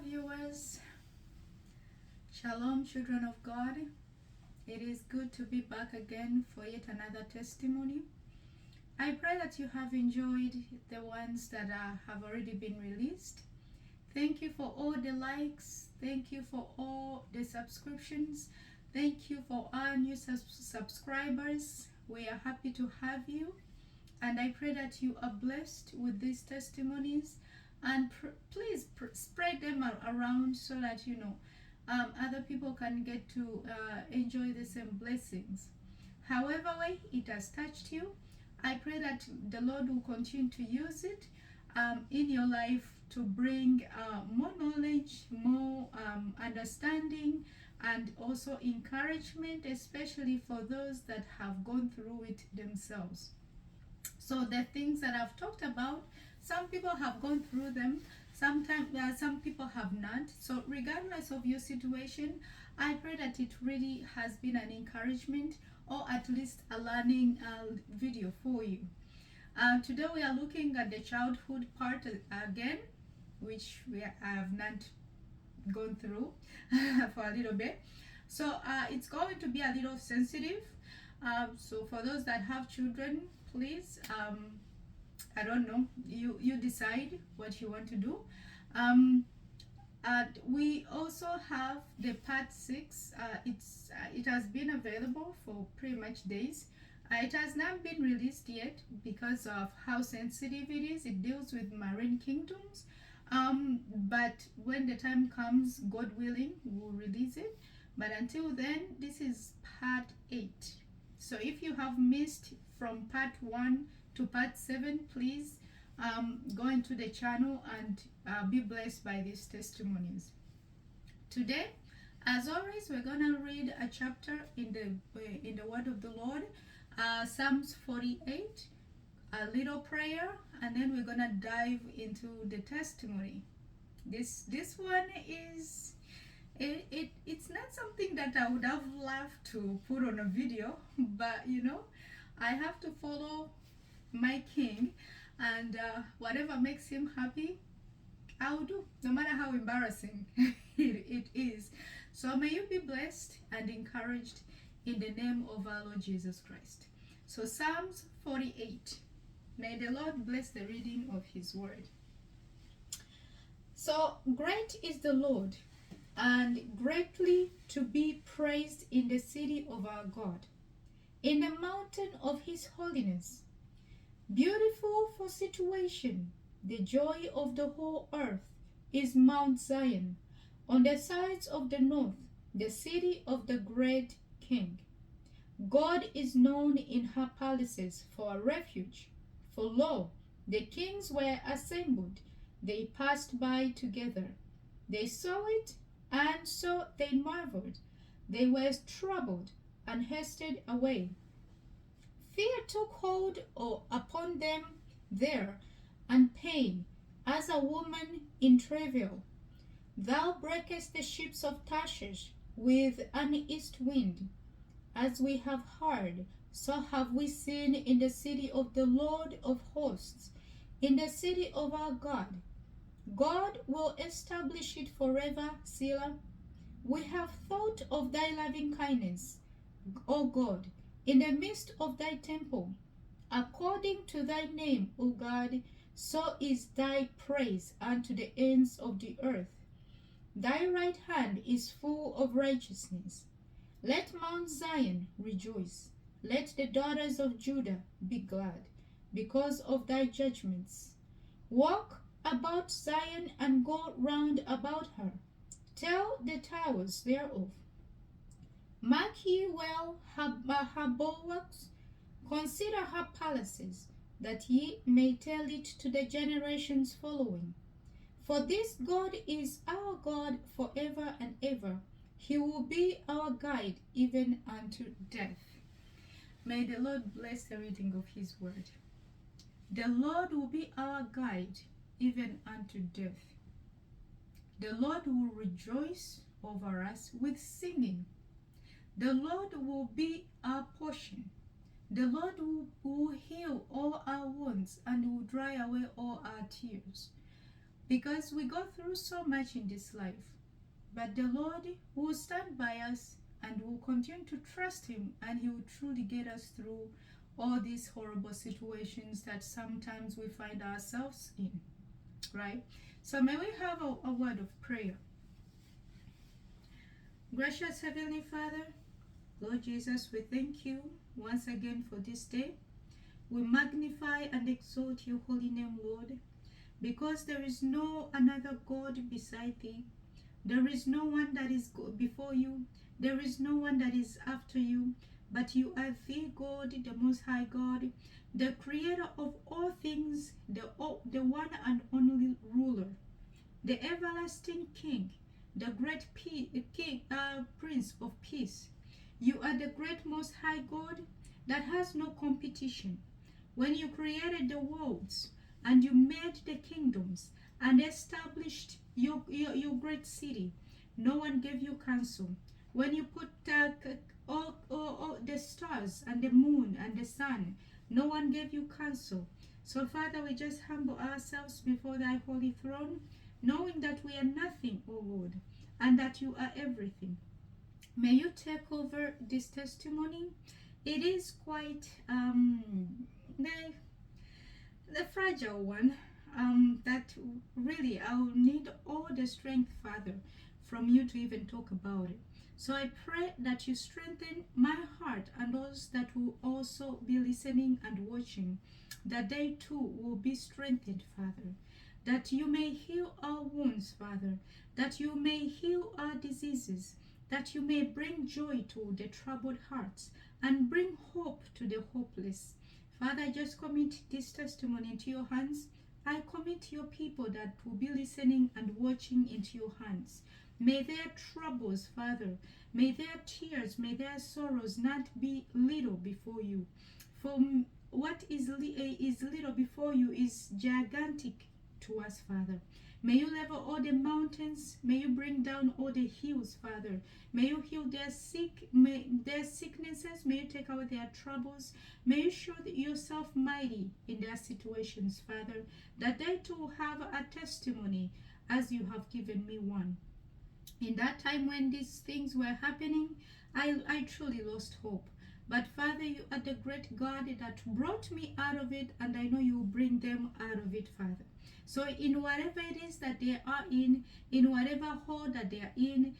viewers. Shalom, children of God. It is good to be back again for yet another testimony. I pray that you have enjoyed the ones that have already been released. Thank you for all the likes. Thank you for all the subscriptions. Thank you for our new subscribers. We are happy to have you. And I pray that you are blessed with these testimonies. And please spread them around so that other people can get to enjoy the same blessings. However way it has touched you, I pray that the Lord will continue to use it in your life to bring more knowledge, more understanding, and also encouragement, especially for those that have gone through it themselves. So the things that I've talked about, some people have gone through them, sometimes some people have not. So regardless of your situation, I pray that it really has been an encouragement or at least a learning video for you. Today we are looking at the childhood part again, which I have not gone through for a little bit. So it's going to be a little sensitive. So for those that have children, please, I don't know, you decide what you want to do. We also have the part 6. It has been available for pretty much days. It has not been released yet because of how sensitive it is. It deals with marine kingdoms. But when the time comes, God willing, we'll release it. But until then, this is part 8. So if you have missed from part 1 to part 7, please go into the channel and be blessed by these testimonies. Today, as always, we're gonna read a chapter in the Word of the Lord, Psalms 48, a little prayer, and then we're gonna dive into the testimony. This one is it's not something that I would have loved to put on a video, but I have to follow my King, and whatever makes him happy, I'll do, no matter how embarrassing it is. So may you be blessed and encouraged in the name of our Lord Jesus Christ. So Psalms 48. May the Lord bless the reading of his word. So great is the Lord, and greatly to be praised in the city of our God, in the mountain of his holiness. Beautiful for situation, the joy of the whole earth is Mount Zion, on the sides of the north, the city of the great King. God is known in her palaces for a refuge. For lo, the kings were assembled, they passed by together. They saw it, and so they marveled. They were troubled and hasted away. Fear took hold upon them there, and pain, as a woman in travail. Thou breakest the ships of Tarshish with an east wind. As we have heard, so have we seen in the city of the Lord of hosts, in the city of our God. God will establish it forever, Selah. We have thought of thy loving kindness, O God, in the midst of thy temple. According to thy name, O God, so is thy praise unto the ends of the earth. Thy right hand is full of righteousness. Let Mount Zion rejoice. Let the daughters of Judah be glad, because of thy judgments. Walk about Zion and go round about her. Tell the towers thereof. Mark ye well her bulwarks. Consider her palaces, that ye may tell it to the generations following. For this God is our God forever and ever. He will be our guide even unto death. May the Lord bless the reading of his word. The Lord will be our guide even unto death. The Lord will rejoice over us with singing. The Lord will be our portion. The Lord will heal all our wounds and will dry away all our tears. because we go through so much in this life. But the Lord will stand by us and will continue to trust Him, and He will truly get us through all these horrible situations that sometimes we find ourselves in, right? So may we have a word of prayer. Gracious Heavenly Father, Lord Jesus, we thank you once again for this day. We magnify and exalt your holy name, Lord, because there is no another God beside thee. There is no one that is before you. There is no one that is after you. But you are the God, the Most High God, the Creator of all things, the one and only ruler, the everlasting King, the great Prince of Peace. You are the great Most High God that has no competition. When you created the worlds and you made the kingdoms and established your great city, no one gave you counsel. When you put all the stars and the moon and the sun, no one gave you counsel. So Father, we just humble ourselves before thy holy throne, knowing that we are nothing, O Lord, and that you are everything. May you take over this testimony. It is quite the fragile one, that really I'll need all the strength, Father, from you to even talk about it. So I pray that you strengthen my heart and those that will also be listening and watching, that they too will be strengthened, Father, that you may heal our wounds, Father, that you may heal our diseases, that you may bring joy to the troubled hearts and bring hope to the hopeless. Father, I just commit this testimony into your hands. I commit your people that will be listening and watching into your hands. May their troubles, Father, may their tears, may their sorrows not be little before you. For what is little before you is gigantic to us, Father. May you level all the mountains. May you bring down all the hills, Father. May you heal their sicknesses. May you take away their troubles. May you show yourself mighty in their situations, Father, that they too have a testimony as you have given me one. In that time when these things were happening, I truly lost hope. But Father, you are the great God that brought me out of it, and I know you will bring them out of it, Father. So in whatever it is that they are in whatever hole that they are in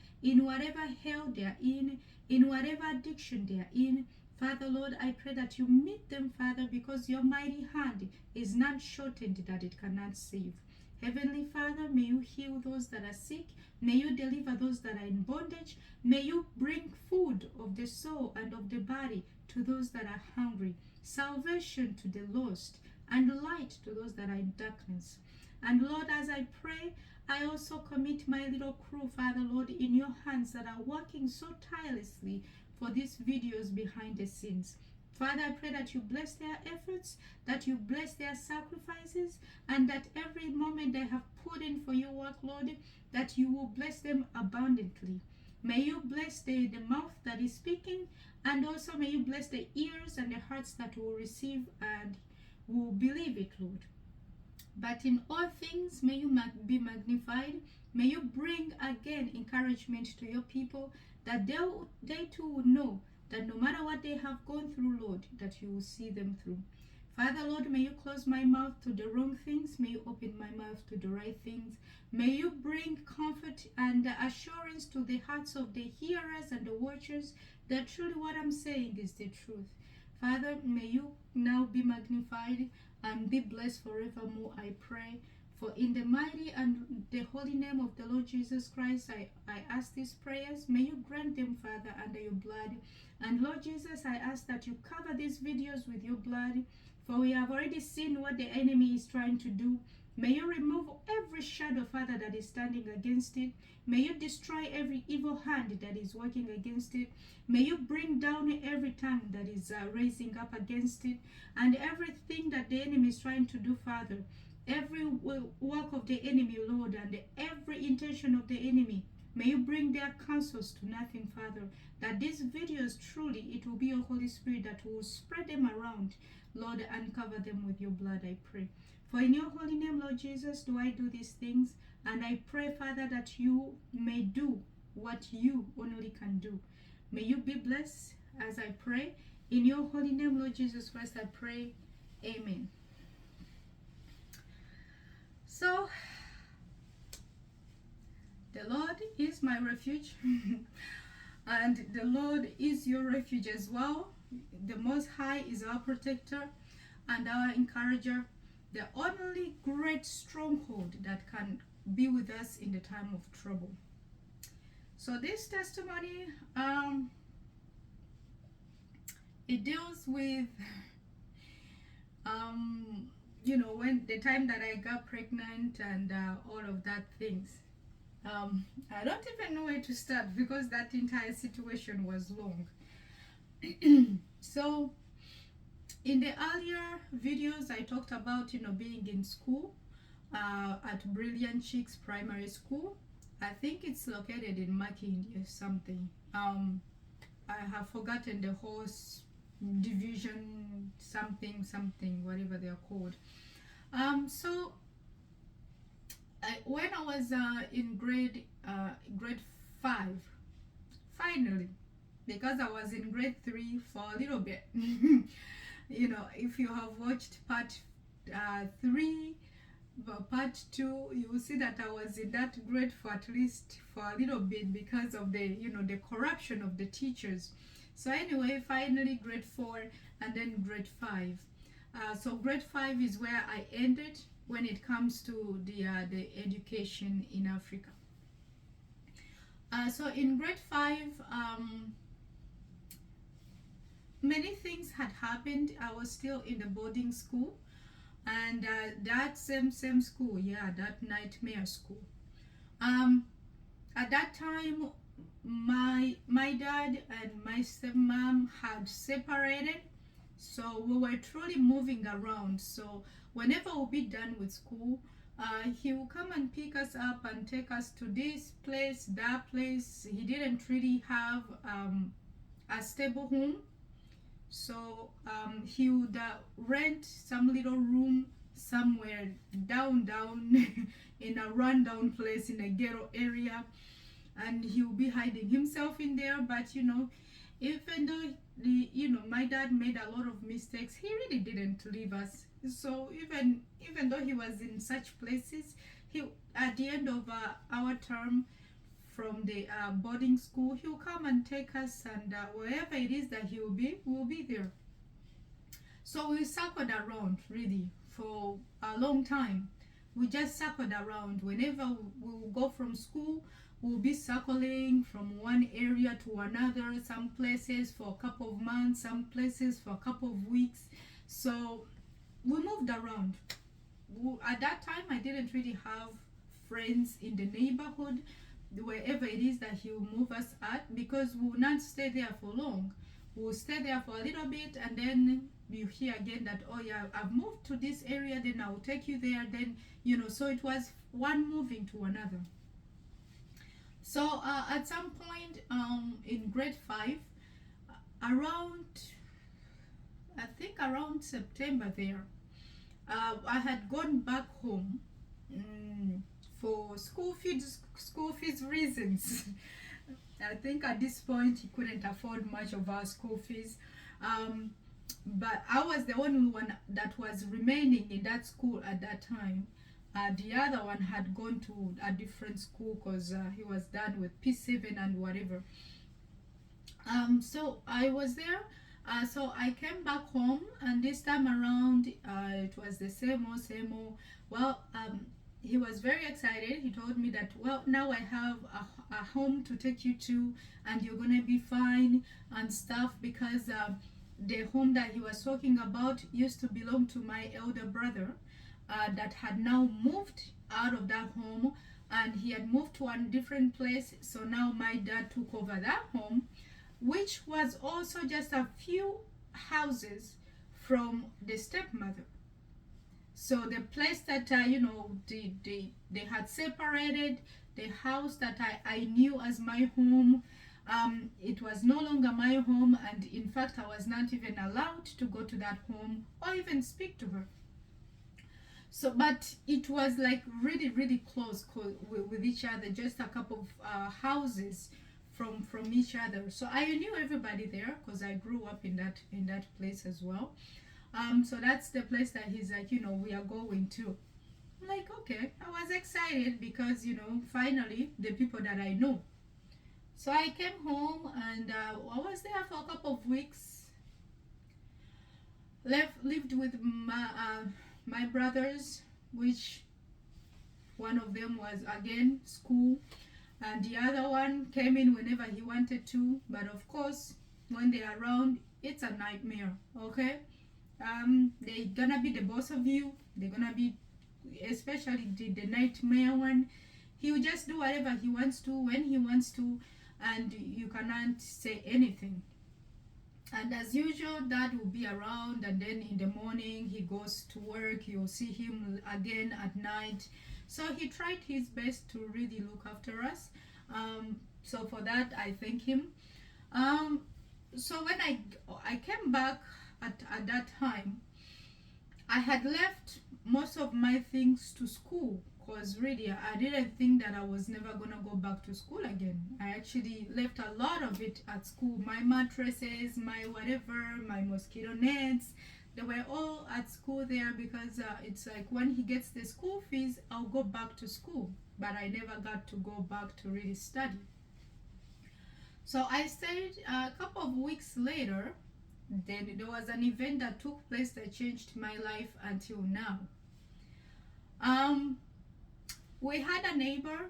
whatever hell they are in whatever addiction they are in, Father, Lord, I pray that you meet them, Father, because your mighty hand is not shortened that it cannot save. Heavenly Father, may you heal those that are sick. May you deliver those that are in bondage. May you bring food of the soul and of the body to those that are hungry, salvation to the lost, and light to those that are in darkness. And Lord, as I pray, I also commit my little crew, Father, Lord, in your hands that are working so tirelessly for these videos behind the scenes. Father, I pray that you bless their efforts, that you bless their sacrifices, and that every moment they have put in for your work, Lord, that you will bless them abundantly. May you bless the mouth that is speaking, and also may you bless the ears and the hearts that will receive and will believe it, Lord. But in all things, may you be magnified. May you bring again encouragement to your people, that they too will know that no matter what they have gone through, Lord, that you will see them through. Father, Lord, may you close my mouth to the wrong things. May you open my mouth to the right things. May you bring comfort and assurance to the hearts of the hearers and the watchers that truly what I'm saying is the truth. Father, may you now be magnified and be blessed forevermore, I pray. For in the mighty and the holy name of the Lord Jesus Christ, I ask these prayers. May you grant them, Father, under your blood. And Lord Jesus, I ask that you cover these videos with your blood, for we have already seen what the enemy is trying to do. May you remove every shadow, Father, that is standing against it. May you destroy every evil hand that is working against it. May you bring down every tongue that is raising up against it, and everything that the enemy is trying to do, Father. Every work of the enemy, Lord, and every intention of the enemy, may you bring their counsels to nothing, Father. That these videos, truly, it will be your Holy Spirit that will spread them around, Lord, and cover them with your blood, I pray. For in your holy name, Lord Jesus, do I do these things. And I pray, Father, that you may do what you only can do. May you be blessed as I pray. In your holy name, Lord Jesus Christ, I pray. Amen. So, the Lord is my refuge, and the Lord is your refuge as well. The Most High is our protector and our encourager, the only great stronghold that can be with us in the time of trouble. So this testimony, it deals with, when the time that I got pregnant and all of that things. I don't even know where to start because that entire situation was long. So in the earlier videos, I talked about, being in school at Brilliant Chicks Primary School. I think it's located in Makindi or something. I have forgotten the whole division, something, whatever they're called. So when I was in grade 5, finally, because I was in grade 3 for a little bit. If you have watched part 3, part 2, you will see that I was in that grade for at least for a little bit because of the the corruption of the teachers. So anyway, finally grade 4 and then grade 5. So grade 5 is where I ended when it comes to the education in Africa. So in grade 5, many things had happened. I was still in the boarding school, and that same school, that nightmare school. At that time, my dad and my stepmom had separated, so we were truly moving around. So whenever we'll be done with school, he will come and pick us up and take us to this place, that place. He didn't really have a stable home, so he would rent some little room somewhere down in a rundown place in a ghetto area, and he will be hiding himself in there. But even though my dad made a lot of mistakes, he really didn't leave us. So even though he was in such places, he, at the end of our term from the boarding school, he will come and take us, and wherever it is that he will be, we will be there. So we circled around really for a long time. We just circled around. Whenever we will go from school, we'll be circling from one area to another, some places for a couple of months, some places for a couple of weeks. So we moved around. At that time, I didn't really have friends in the neighborhood, wherever it is that he will move us at, because we will not stay there for long. We'll stay there for a little bit, and then you hear again that, oh yeah, I've moved to this area, then I'll take you there, then so it was one moving to another. So at some point in grade 5, I think around September there, I had gone back home for school fees reasons. I think at this point he couldn't afford much of our school fees, but I was the only one that was remaining in that school at that time. The other one had gone to a different school because he was done with P7 and whatever. So I was there. So I came back home, and this time around it was the same old. Well, he was very excited. He told me that, well, now I have a home to take you to, and you're gonna be fine and stuff, because the home that he was talking about used to belong to my elder brother, that had now moved out of that home, and he had moved to a different place. So now my dad took over that home, which was also just a few houses from the stepmother. So the place that they had separated, the house that I knew as my home, it was no longer my home, and in fact I was not even allowed to go to that home or even speak to her. So, but it was like really, really close with each other, just a couple of houses from each other. So I knew everybody there because I grew up in that place as well. So that's the place that he's like, we are going to. I'm like, okay. I was excited because finally the people that I know. So I came home and I was there for a couple of weeks. Lived with my brothers, which one of them was again school, and the other one came in whenever he wanted to. But of course, when they're around, it's a nightmare. Okay, they're gonna be the boss of you. They're gonna be, especially the nightmare one. He will just do whatever he wants to when he wants to, and you cannot say anything. And as usual, dad will be around, and then in the morning he goes to work. You'll see him again at night. So he tried his best to really look after us. So for that, I thank him. Um, so when I came back at that time, I had left most of my things to school because really I didn't think that I was never gonna go back to school again. I actually left a lot of it at school. My mattresses, my whatever, my mosquito nets, they were all at school there because it's like when he gets the school fees, I'll go back to school. But I never got to go back to really study. So I stayed a couple of weeks later. Then there was an event that took place that changed my life until now. Um, we had a neighbor.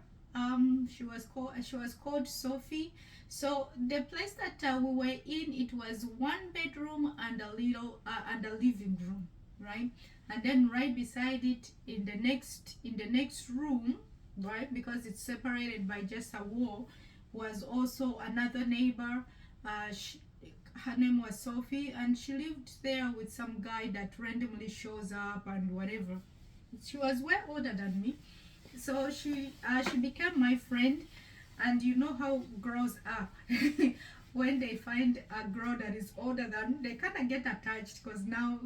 She was called Sophie. So the place that we were in, it was one bedroom and a little and a living room, right? And then right beside it, in the next room, right, because it's separated by just a wall, was also another neighbor. Her name was Sophie, and she lived there with some guy that randomly shows up and whatever. She was way older than me, so she became my friend. And you know how girls are. When they find a girl that is older than, they kind of get attached because now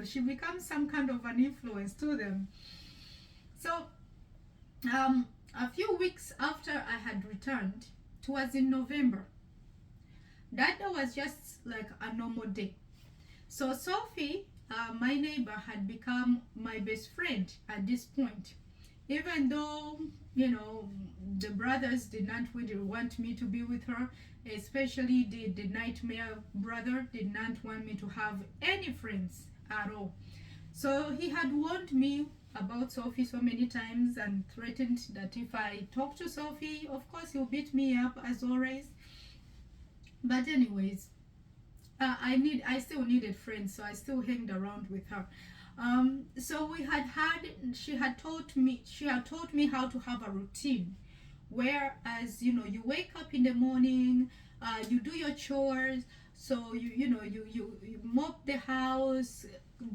she becomes some kind of an influence to them. So a few weeks after I had returned, it was in November. That day was just like a normal day. So Sophie, my neighbor, had become my best friend at this point. Even though, the brothers did not really want me to be with her, especially the nightmare brother did not want me to have any friends at all. So he had warned me about Sophie so many times and threatened that if I talk to Sophie, of course he'll beat me up as always. But anyways, I still needed friends, so I still hanged around with her. So she had taught me how to have a routine, whereas you wake up in the morning, you do your chores, so you mop the house,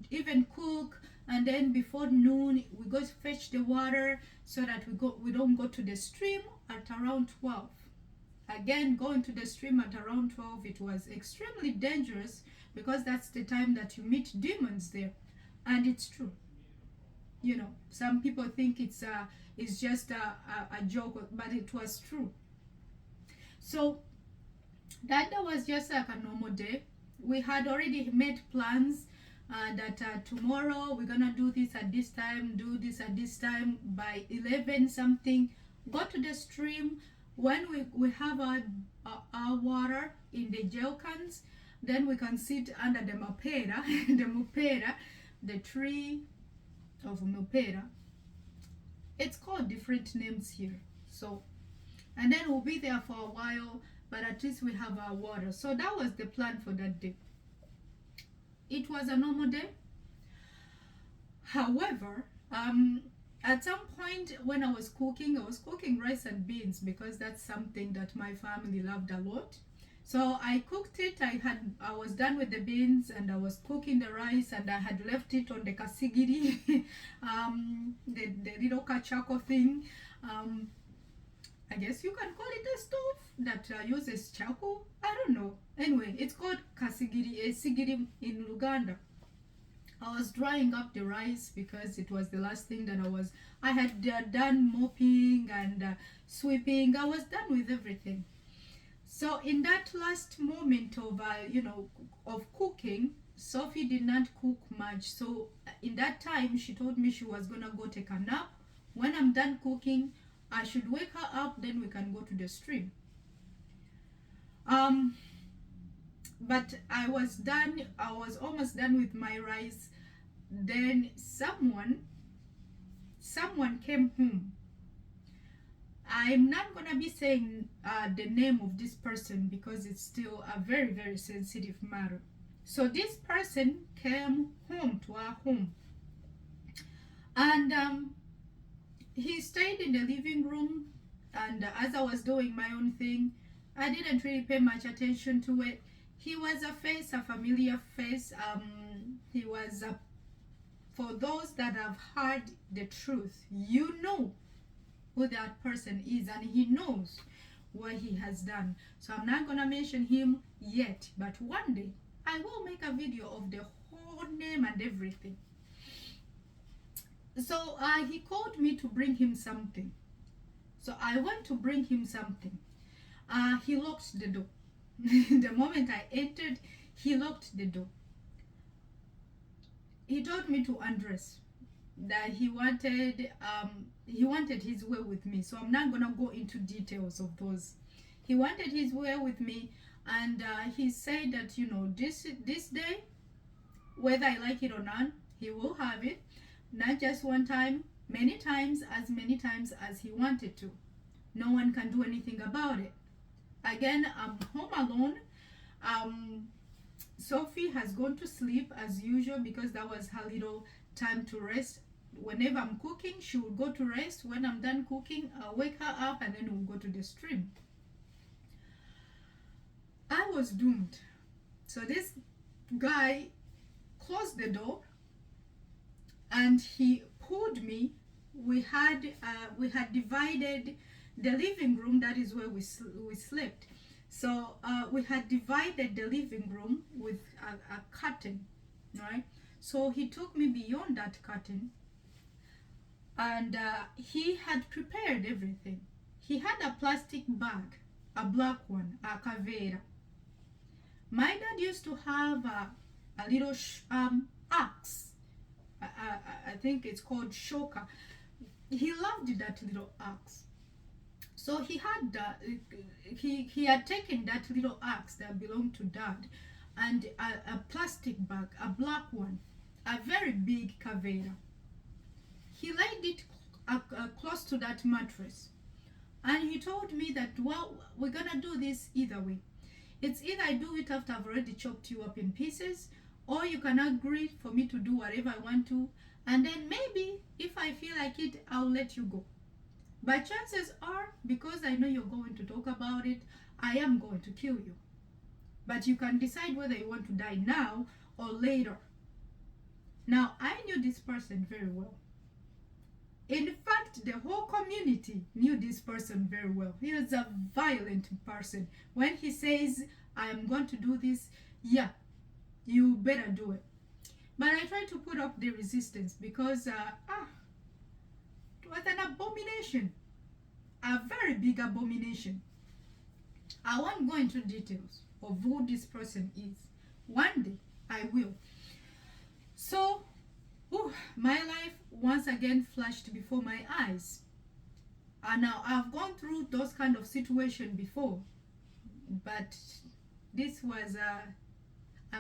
even cook, and then before noon we go fetch the water so that we don't go to the stream at around 12. Again, going to the stream at around 12, it was extremely dangerous because that's the time that you meet demons there. And it's true. Some people think it's just a joke, but it was true. So that was just like a normal day. We had already made plans that tomorrow we're gonna do this at this time, do this at this time, by 11 something, go to the stream. When we have our water in the gel cans, then we can sit under the mupera, the tree of mupera. It's called different names here. So, and then we'll be there for a while, but at least we have our water. So that was the plan for that day. It was a normal day. However, at some point when I was cooking rice and beans because that's something that my family loved a lot. So I cooked it. I was done with the beans and I was cooking the rice, and I had left it on the kasigiri, the little kachako thing. I guess you can call it a stove that uses charcoal. I don't know. Anyway, it's called kasigiri, sigiri in Luganda. I was drying up the rice because it was the last thing that I had done mopping and sweeping. I was done with everything. So in that last moment of, of cooking, Sophie did not cook much. So in that time, she told me she was gonna go take a nap. When I'm done cooking, I should wake her up, then we can go to the stream. But I was almost done with my rice. Then someone came home. I'm not gonna be saying the name of this person because it's still a very, very sensitive matter. So this person came home to our home, and he stayed in the living room. And as I was doing my own thing, I didn't really pay much attention to it. He was a familiar face. He was for those that have heard the truth, you know who that person is, and he knows what he has done. So I'm not gonna mention him yet, but one day I will make a video of the whole name and everything. So he called me to bring him something. So I went to bring him something. He locked the door. The moment I entered, he locked the door. He told me to undress, that he wanted his way with me. So I'm not gonna go into details of those. He wanted his way with me, and he said that, this day, whether I like it or not, he will have it, not just one time, many times as he wanted to. No one can do anything about it. Again, I'm home alone. Sophie has gone to sleep as usual because that was her little time to rest. Whenever I'm cooking, she will go to rest. When I'm done cooking, I'll wake her up and then we'll go to the stream. I was doomed. So this guy closed the door and he pulled me. We had divided the living room. That is where we slept. So we had divided the living room with a curtain, right? So he took me beyond that curtain, and he had prepared everything. He had a plastic bag, a black one, a caveira. My dad used to have a little axe. I think it's called shoka. He loved that little axe. So he had taken that little axe that belonged to Dad, and a plastic bag, a black one, a very big caveira. He laid it close to that mattress, and he told me that, well, we're gonna do this either way. It's either I do it after I've already chopped you up in pieces, or you can agree for me to do whatever I want to, and then maybe if I feel like it, I'll let you go. But chances are, because I know you're going to talk about it, I am going to kill you. But you can decide whether you want to die now or later. Now, I knew this person very well. In fact, the whole community knew this person very well. He was a violent person. When he says, I am going to do this, yeah, you better do it. But I tried to put up the resistance because, it was an abomination. A very big abomination. I won't go into details of who this person is. One day, I will. So, my life once again flashed before my eyes. And now I've gone through those kind of situations before, but this was a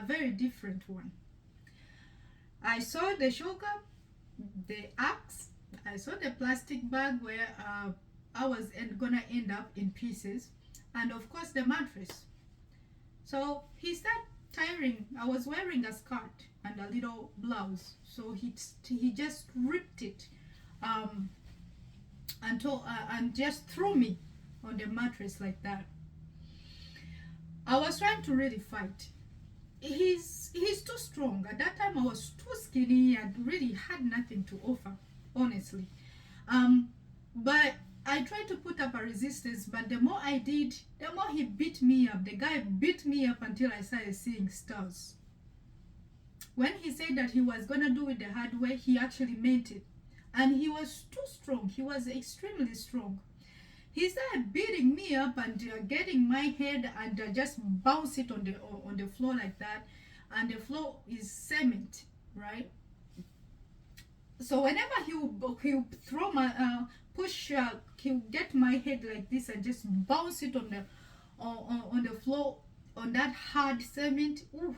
very different one. I saw the shoka, the axe, I saw the plastic bag where I was gonna end up in pieces, and of course the mattress. So he started tiring. I was wearing a skirt and a little blouse, so he just ripped it and just threw me on the mattress like that. I was trying to really fight. He's too strong. At that time I was too skinny and really had nothing to offer, honestly. But I tried to put up a resistance, but the more I did, the more he beat me up. The guy beat me up until I started seeing stars. when he said that he was going to do it the hard way, he actually meant it. And he was too strong. He was extremely strong. He started beating me up and getting my head and just bounce it on the floor like that. And the floor is cement, right? So whenever he'll throw my push, he'll get my head like this and just bounce it on the floor on that hard cement. Ooh,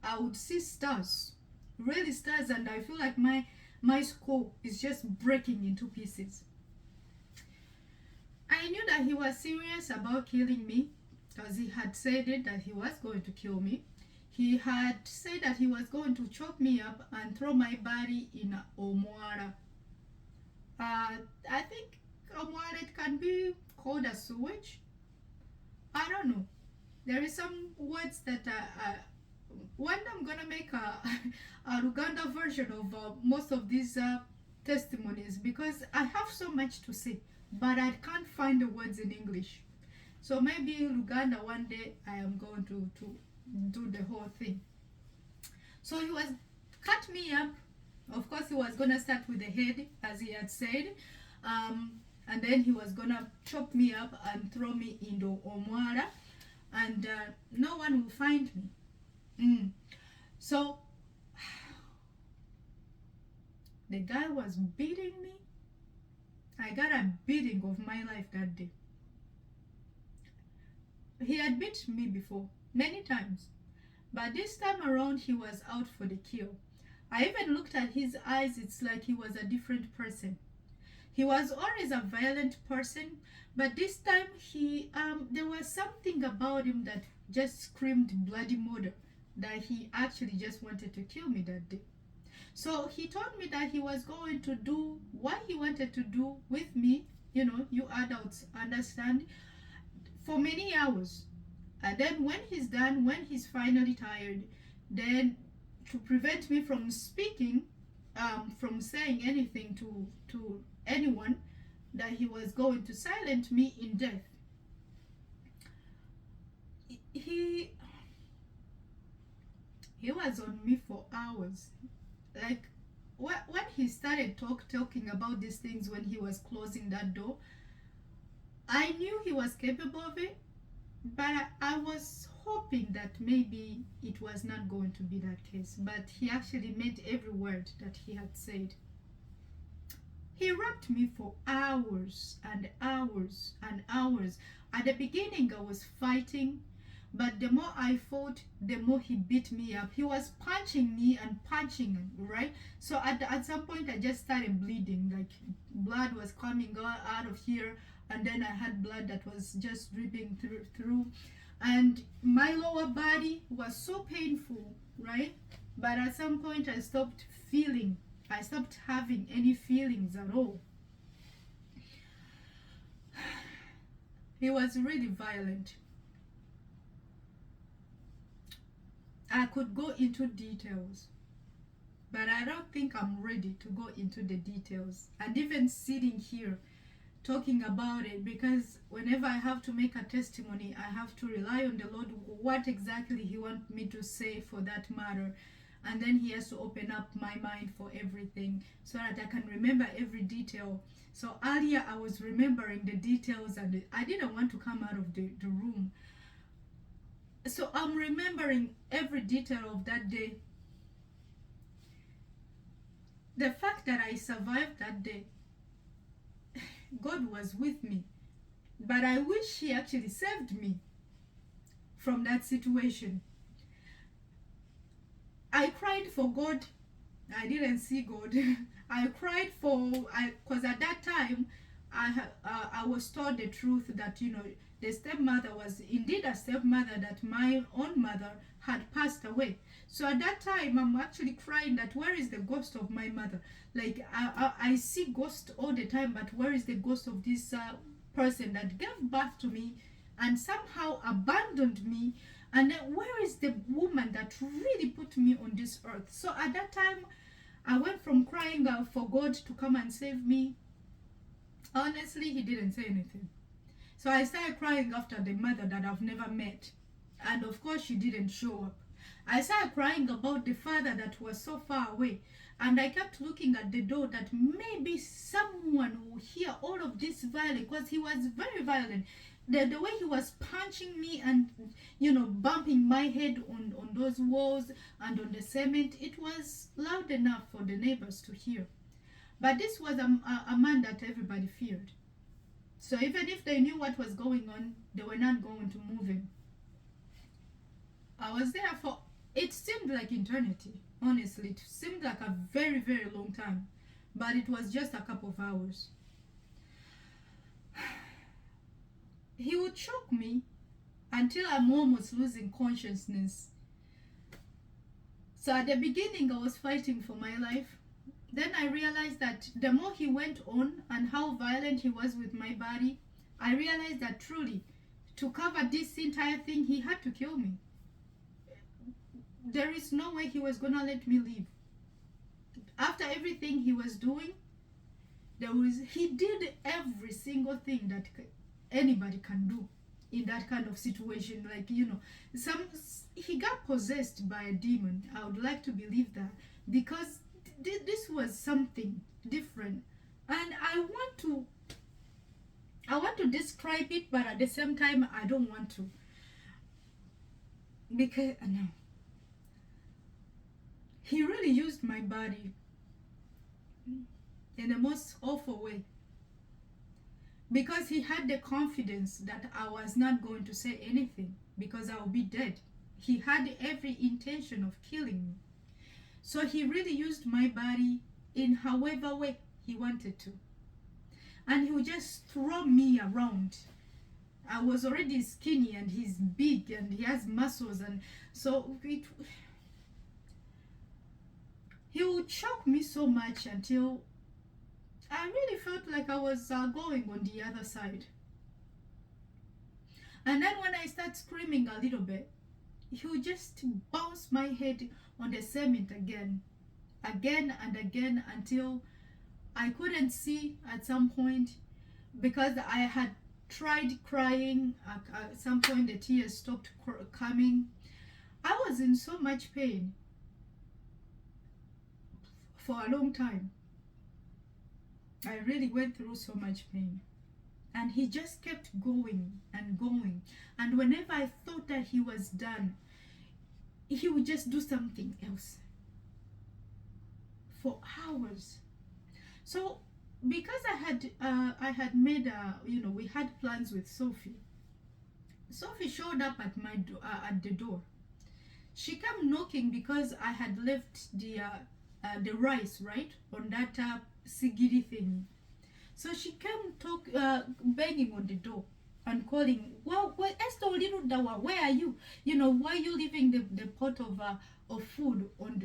I would see stars, really stars, and I feel like my skull is just breaking into pieces. I knew that he was serious about killing me because he had said it that he was going to kill me. He had said that he was going to chop me up and throw my body in Omwara. I think Omwara, it can be called a sewage. I don't know. There is some words that when I'm gonna make a Luganda version of most of these testimonies, because I have so much to say, but I can't find the words in English. So maybe Luganda one day I am going to do the whole thing. So he was cut me up. Of course, he was gonna start with the head, as he had said, and then he was gonna chop me up and throw me into Omwara, and no one will find me. So the guy was beating me. I got a beating of my life that day. He had beat me before many times, but this time around he was out for the kill. I even looked at his eyes. It's like he was a different person. He was always a violent person, but this time there was something about him that just screamed bloody murder, that he actually just wanted to kill me that day. So he told me that he was going to do what he wanted to do with me, you adults understand, for many hours. And then when he's done, when he's finally tired, then to prevent me from speaking, from saying anything to anyone, that he was going to silence me in death. He was on me for hours. Like when he started talking about these things, when he was closing that door, I knew he was capable of it, but I was hoping that maybe it was not going to be that case. But he actually meant every word that he had said. He rapped me for hours and hours and hours. At the beginning, I was fighting, but the more I fought, the more he beat me up. He was punching me and punching, right? So at some point, I just started bleeding. Like blood was coming out of here, and then I had blood that was just dripping through. And my lower body was so painful, right? But at some point, I stopped having any feelings at all. He was really violent. I could go into details, but I don't think I'm ready to go into the details. And even sitting here talking about it, because whenever I have to make a testimony, I have to rely on the Lord, what exactly he wants me to say for that matter. And then he has to open up my mind for everything so that I can remember every detail. So earlier I was remembering the details and I didn't want to come out of the room. So I'm remembering every detail of that day. The fact that I survived that day, God was with me. But I wish he actually saved me from that situation. I cried for God. I didn't see God. I cried because at that time I was told the truth that the stepmother was indeed a stepmother, that my own mother had passed away. So at that time I'm actually crying that where is the ghost of my mother? Like I see ghosts all the time, but where is the ghost of this person that gave birth to me and somehow abandoned me? And then where is the woman that really put me on this earth? So at that time, I went from crying out for God to come and save me. Honestly, he didn't say anything. So I started crying after the mother that I've never met. And of course, she didn't show up. I started crying about the father that was so far away. And I kept looking at the door that maybe someone will hear all of this violence, because he was very violent. The way he was punching me and, bumping my head on those walls and on the cement, it was loud enough for the neighbors to hear. But this was a man that everybody feared. So even if they knew what was going on, they were not going to move him. I was there for, it seemed like eternity. Honestly, it seemed like a very, very long time. But it was just a couple of hours. He would choke me until I'm almost losing consciousness. So at the beginning, I was fighting for my life. Then I realized that the more he went on and how violent he was with my body, I realized that truly, to cover this entire thing, he had to kill me. There is no way he was gonna let me live. After everything he was doing, he did every single thing that anybody can do in that kind of situation. Like, he got possessed by a demon. I would like to believe that, because this was something different, and I want to describe it, but at the same time I don't want to, because no, he really used my body in the most awful way, because he had the confidence that I was not going to say anything because I would be dead. He had every intention of killing me. So he really used my body in however way he wanted to. And he would just throw me around. I was already skinny and he's big and he has muscles, and so he would choke me so much until I really felt like I was going on the other side. And then when I start screaming a little bit, he would just bounce my head on the cement again and again, until I couldn't see at some point, because I had tried crying. At some point the tears stopped coming. I was in so much pain for a long time. I really went through so much pain. And he just kept going and going. And whenever I thought that he was done, he would just do something else for hours. So because I had made we had plans with Sophie. Sophie showed up at my at the door. She came knocking because I had left the rice right on that sigiri thing. So she came banging on the door and calling, well, Esther little Dawa, where are you? Why are you leaving the pot of food on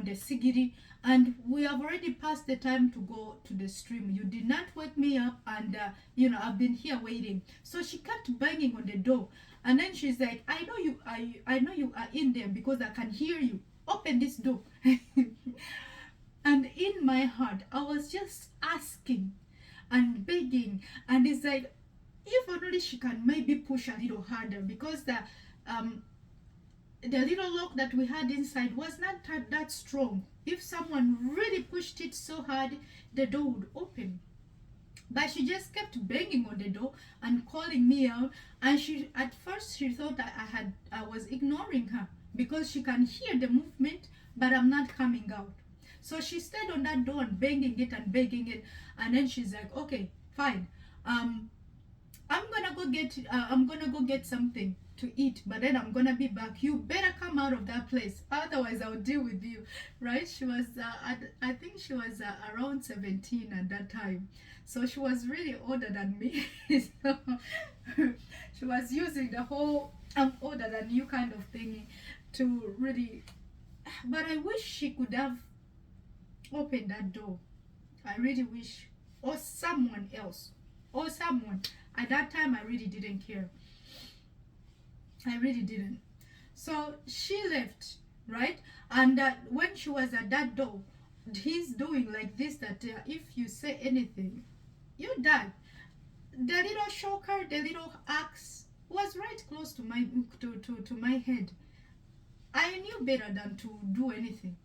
the sigiri? And we have already passed the time to go to the stream. You did not wake me up, and I've been here waiting. So she kept banging on the door, and then she's like, I know you are in there because I can hear you. Open this door. And in my heart, I was just asking and begging, and it's like, if only she can maybe push a little harder, because the little lock that we had inside was not that strong. If someone really pushed it so hard, the door would open. But she just kept banging on the door and calling me out, and at first she thought that I was ignoring her because she can hear the movement, but I'm not coming out. So she stayed on that door and banging it and begging it, and then she's like, okay, fine, I'm gonna go get something to eat, but then I'm gonna be back. You better come out of that place, otherwise I'll deal with you. Right? She was I think she was around 17 at that time, so she was really older than me. So she was using the whole I'm older than you kind of thing to really, but I wish she could have opened that door. I really wish, or someone else, or someone. At that time I really didn't care. I really didn't. So she left, right? And when she was at that door, he's doing like this, that if you say anything, you die. The little shocker, the little axe was right close to my to my head. I knew better than to do anything.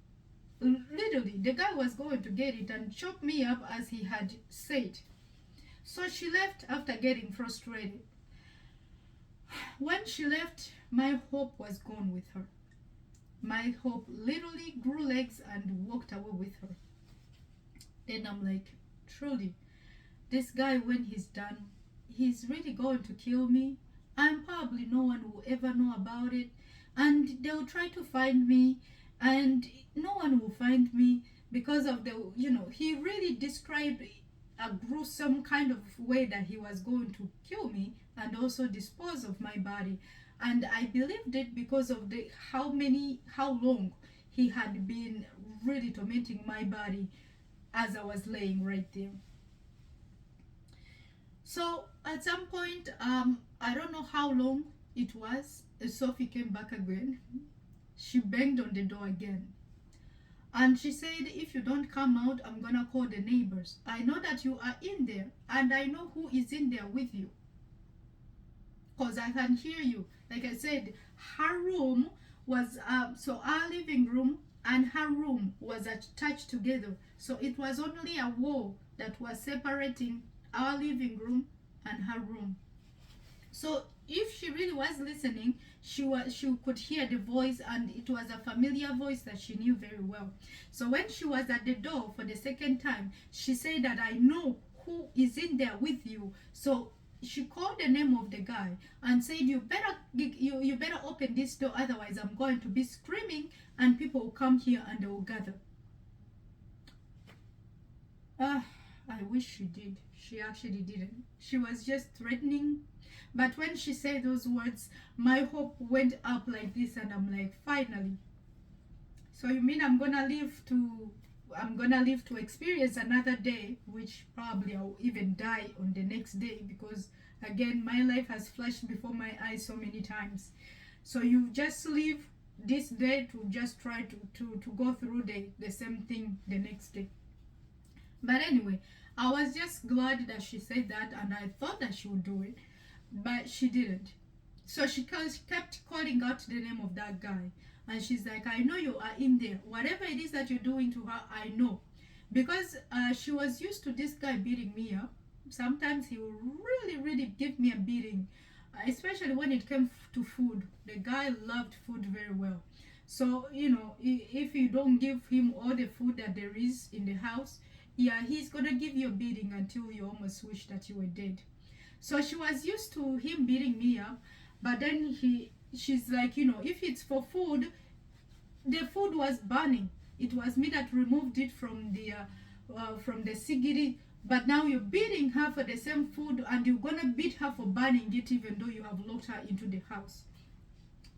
Literally, the guy was going to get it and chop me up as he had said. So she left after getting frustrated. When she left, my hope was gone with her. My hope literally grew legs and walked away with her. Then I'm like, truly, this guy, when he's done, he's really going to kill me. And probably no one will ever know about it. And they'll try to find me, and no one will find me because of the, he really described a gruesome kind of way that he was going to kill me and also dispose of my body. And I believed it because of the how long he had been really tormenting my body as I was laying right there. So at some point, I don't know how long it was, Sophie came back again. She banged on the door again. And she said, if you don't come out, I'm going to call the neighbors. I know that you are in there, and I know who is in there with you. Because I can hear you. Like I said, her room was, so our living room and her room was attached together. So it was only a wall that was separating our living room and her room. So if she really was listening, she could hear the voice, and it was a familiar voice that she knew very well. So when she was at the door for the second time, she said that I know who is in there with you. So she called the name of the guy and said, you better open this door, otherwise I'm going to be screaming and people will come here and they will gather. I wish she did. She actually didn't. She was just threatening. But when she said those words, my hope went up like this, and I'm like, finally. So you mean I'm gonna live to experience another day, which probably I'll even die on the next day, because again, my life has flashed before my eyes so many times. So you just live this day to just try to go through the same thing the next day. But anyway, I was just glad that she said that, and I thought that she would do it, but she didn't. So she kept calling out the name of that guy, and she's like, I know you are in there. Whatever it is that you're doing to her, I know. Because she was used to this guy beating me up. Sometimes he will really give me a beating, especially when it came to food. The guy loved food very well. So, if you don't give him all the food that there is in the house, yeah, he's gonna give you a beating until you almost wish that you were dead. So she was used to him beating me up, but then she's like, if it's for food, the food was burning. It was me that removed it from the sigiri, but now you're beating her for the same food, and you're gonna beat her for burning it, even though you have locked her into the house.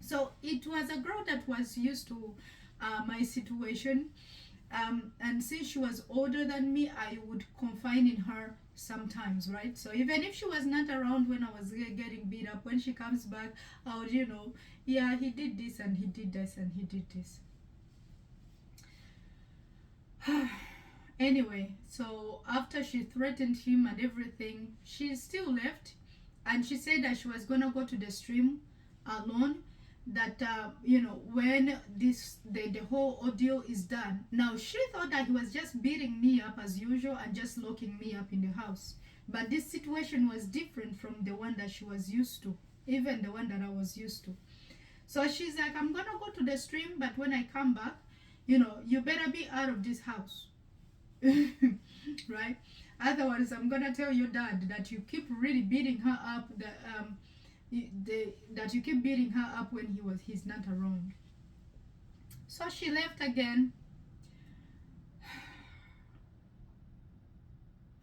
So it was a girl that was used to my situation. And since she was older than me, I would confide in her sometimes, right? So even if she was not around when I was getting beat up, when she comes back, I would, yeah, he did this and he did this and he did this. Anyway, so after she threatened him and everything, she still left, and she said that she was gonna go to the stream alone, that when the whole ordeal is done. Now she thought that he was just beating me up as usual and just locking me up in the house, but this situation was different from the one that she was used to, even the one that I was used to. So she's like, I'm gonna go to the stream, but when I come back, you better be out of this house. Right? Otherwise I'm gonna tell your dad that you keep really beating her up, that you keep beating her up when he's not around. So she left again.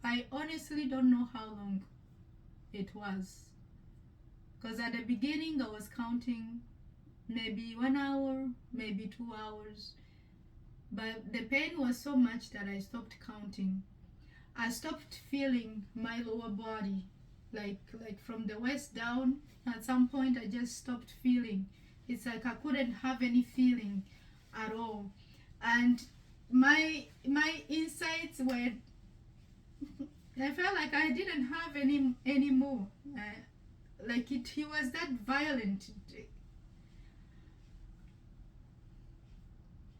I honestly don't know how long it was, because at the beginning I was counting maybe 1 hour, maybe 2 hours, but the pain was so much that I stopped counting. I stopped feeling my lower body, like from the waist down. At some point I just stopped feeling. It's like I couldn't have any feeling at all, and my insides were, I felt like I didn't have any more. He was that violent.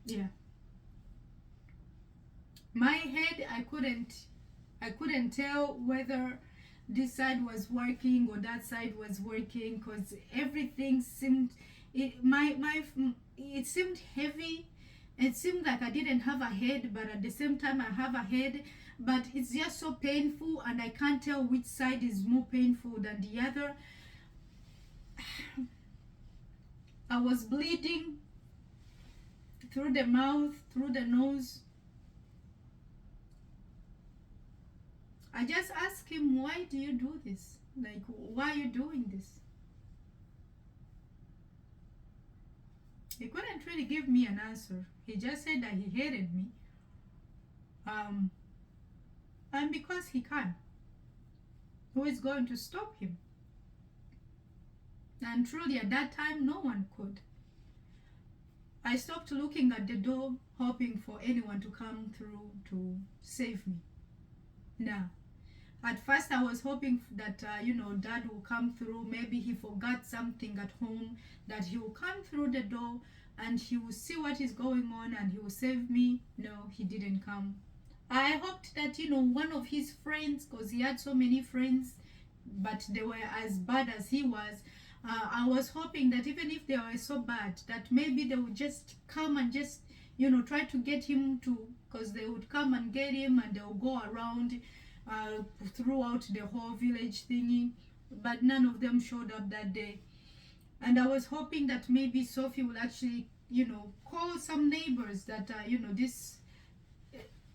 Yeah. My head, I couldn't tell whether this side was working or that side was working, because everything seemed, it seemed heavy. It seemed like I didn't have a head, but at the same time I have a head, but it's just so painful, and I can't tell which side is more painful than the other. I was bleeding through the mouth, through the nose. I just asked him, why do you do this? Like, why are you doing this? He couldn't really give me an answer. He just said that he hated me. And because he can, who is going to stop him? And truly, at that time, no one could. I stopped looking at the door, hoping for anyone to come through to save me. Now, at first, I was hoping that, Dad will come through. Maybe he forgot something at home, that he will come through the door and he will see what is going on and he will save me. No, he didn't come. I hoped that, one of his friends, because he had so many friends, but they were as bad as he was. I was hoping that even if they were so bad, that maybe they would just come and just, try to get him to, because they would come and get him and they'll go around throughout the whole village thingy. But none of them showed up that day. And I was hoping that maybe Sophie will actually, call some neighbors that, this.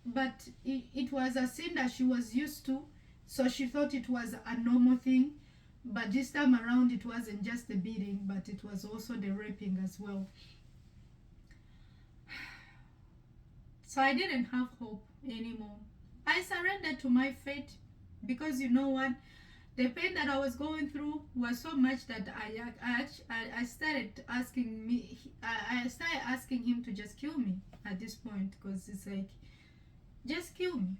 But it was a sin that she was used to, so she thought it was a normal thing. But this time around, it wasn't just the beating, but it was also the raping as well. So I didn't have hope anymore. I surrendered to my fate, because you know what? The pain that I was going through was so much that I started I started asking him to just kill me at this point, because it's like, just kill me.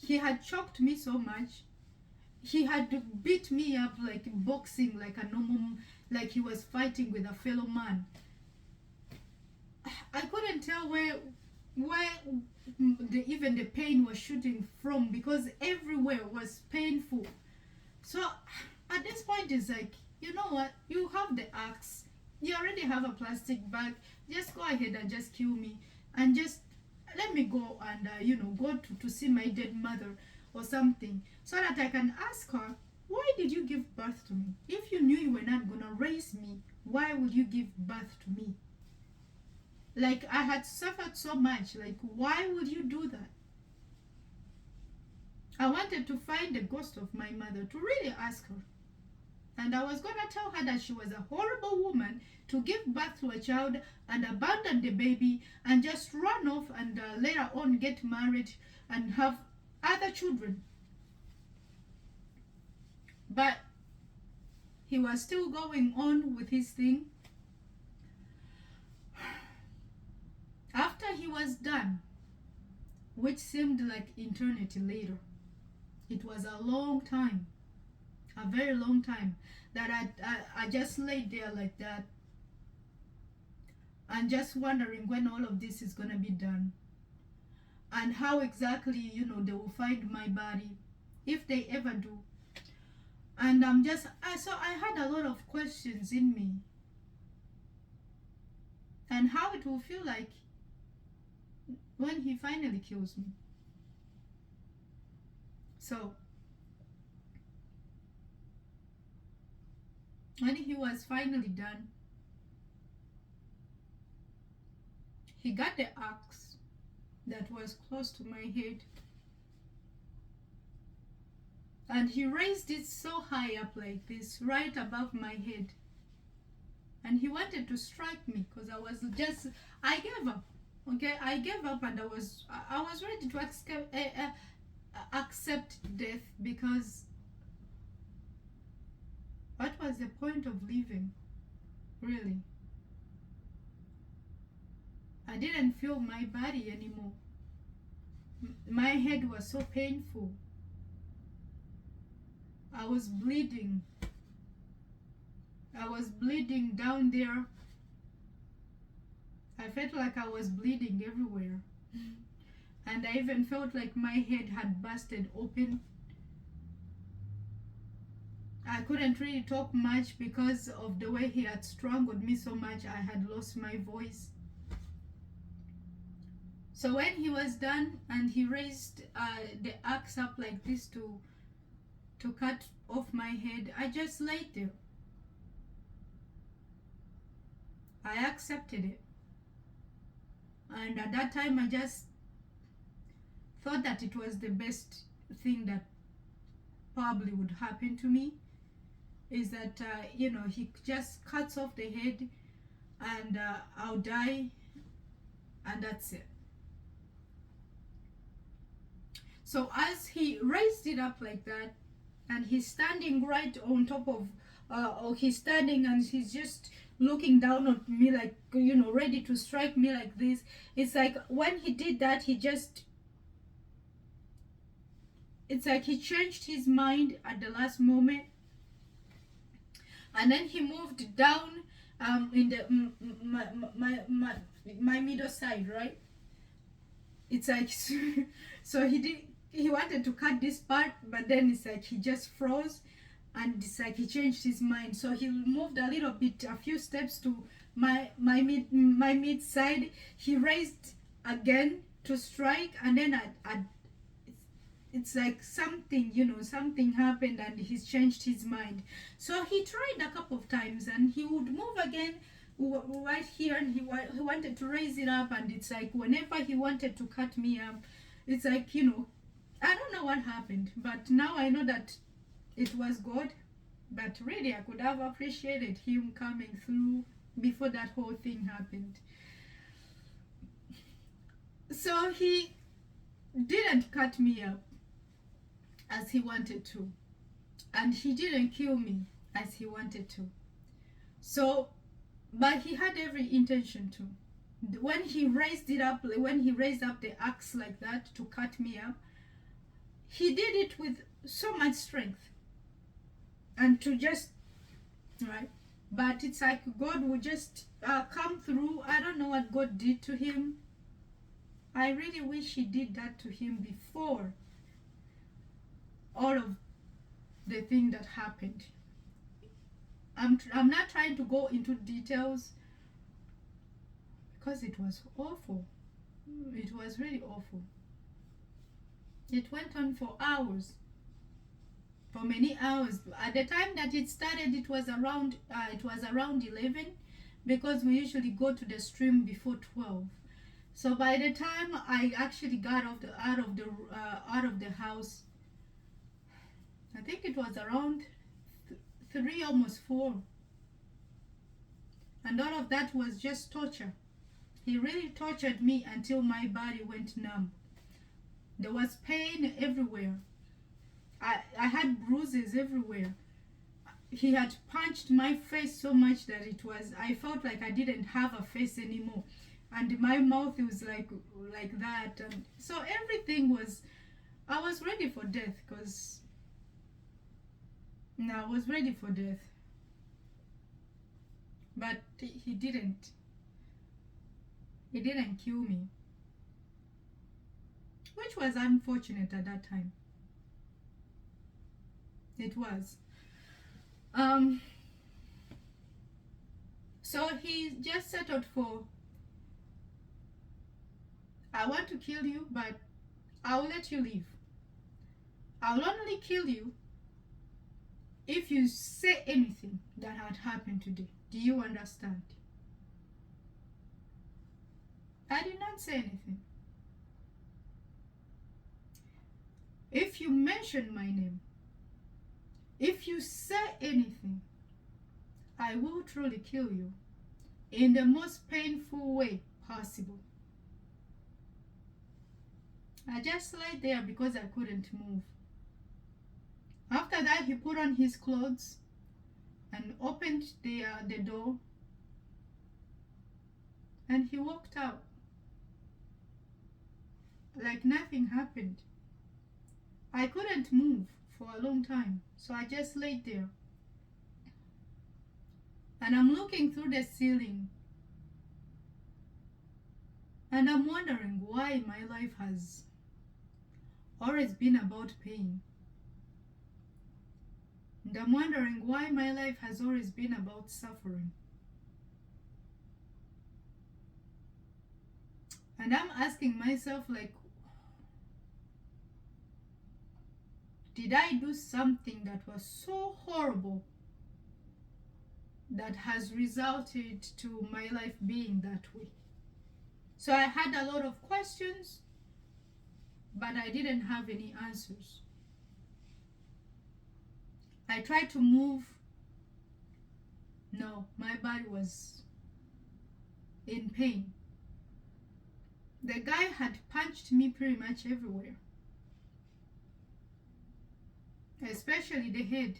He had choked me so much. He had beat me up like boxing, like a normal, like he was fighting with a fellow man. I couldn't tell where even the pain was shooting from, because everywhere was painful. So at this point, it's like, you know what? You have the axe. You already have a plastic bag. Just go ahead and just kill me, and just let me go and go to see my dead mother or something, so that I can ask her, why did you give birth to me? If you knew you were not gonna raise me, why would you give birth to me? Like, I had suffered so much. Like, why would you do that? I wanted to find the ghost of my mother to really ask her. And I was going to tell her that she was a horrible woman to give birth to a child and abandon the baby and just run off and later on get married and have other children. But he was still going on with his thing. After he was done, which seemed like eternity later, it was a long time, a very long time, that I just laid there like that and just wondering when all of this is going to be done, and how exactly, they will find my body, if they ever do. And so I had a lot of questions in me, and how it will feel like when he finally kills me. So when he was finally done, he got the axe that was close to my head, and he raised it so high up like this, right above my head. And he wanted to strike me, because I gave up. Okay, I gave up, and I was ready to accept death, because what was the point of living, really? I didn't feel my body anymore. My head was so painful. I was bleeding. I was bleeding down there. I felt like I was bleeding everywhere. And I even felt like my head had busted open. I couldn't really talk much because of the way he had strangled me so much. I had lost my voice. So when he was done and he raised the axe up like this to cut off my head, I just laid there. I accepted it. And at that time, I just thought that it was the best thing that probably would happen to me, is that, he just cuts off the head and I'll die, and that's it. So as he raised it up like that, and he's standing right on top of, or he's standing and he's just looking down on me like, ready to strike me like this. It's like when he did that, it's like he changed his mind at the last moment. And then he moved down in the my middle side, right? It's like, so he wanted to cut this part, but then it's like he just froze, and it's like he changed his mind. So he moved a little bit, a few steps to my mid side. He raised again to strike, and then it's like something happened, and he's changed his mind. So he tried a couple of times, and he would move again right here, and he wanted to raise it up, and it's like whenever he wanted to cut me up, it's like, I don't know what happened, but now I know that it was God. But really, I could have appreciated him coming through before that whole thing happened. So he didn't cut me up as he wanted to, and he didn't kill me as he wanted to. So, but he had every intention to. When he raised up the axe like that to cut me up, he did it with so much strength, and to just, right? But it's like God would just come through. I don't know what God did to him. I really wish he did that to him before all of the thing that happened. I'm not trying to go into details because it was awful. It was really awful. It went on for hours, for many hours. At the time that it started, it was around 11, because we usually go to the stream before 12. So by the time I actually got out of the house, I think it was around 3, almost 4. And all of that was just torture. He really tortured me until my body went numb. There was pain everywhere. I had bruises everywhere. He had punched my face so much that I felt like I didn't have a face anymore. And my mouth was like that. And so I was ready for death, I was ready for death. But he didn't kill me, which was unfortunate at that time. It was. So he just settled for, I want to kill you, but I'll let you live. I'll only kill you if you say anything that had happened today. Do you understand? I did not say anything. If you mention my name, if you say anything, I will truly kill you in the most painful way possible. I just lay there because I couldn't move. After that, he put on his clothes and opened the door, and he walked out like nothing happened. I couldn't move for a long time, so I just laid there. And I'm looking through the ceiling, And I'm wondering why my life has always been about pain. And I'm wondering why my life has always been about suffering. And I'm asking myself, like, did I do something that was so horrible that has resulted to my life being that way? So I had a lot of questions, but I didn't have any answers. I tried to move. No, my body was in pain. The guy had punched me pretty much everywhere, especially the head.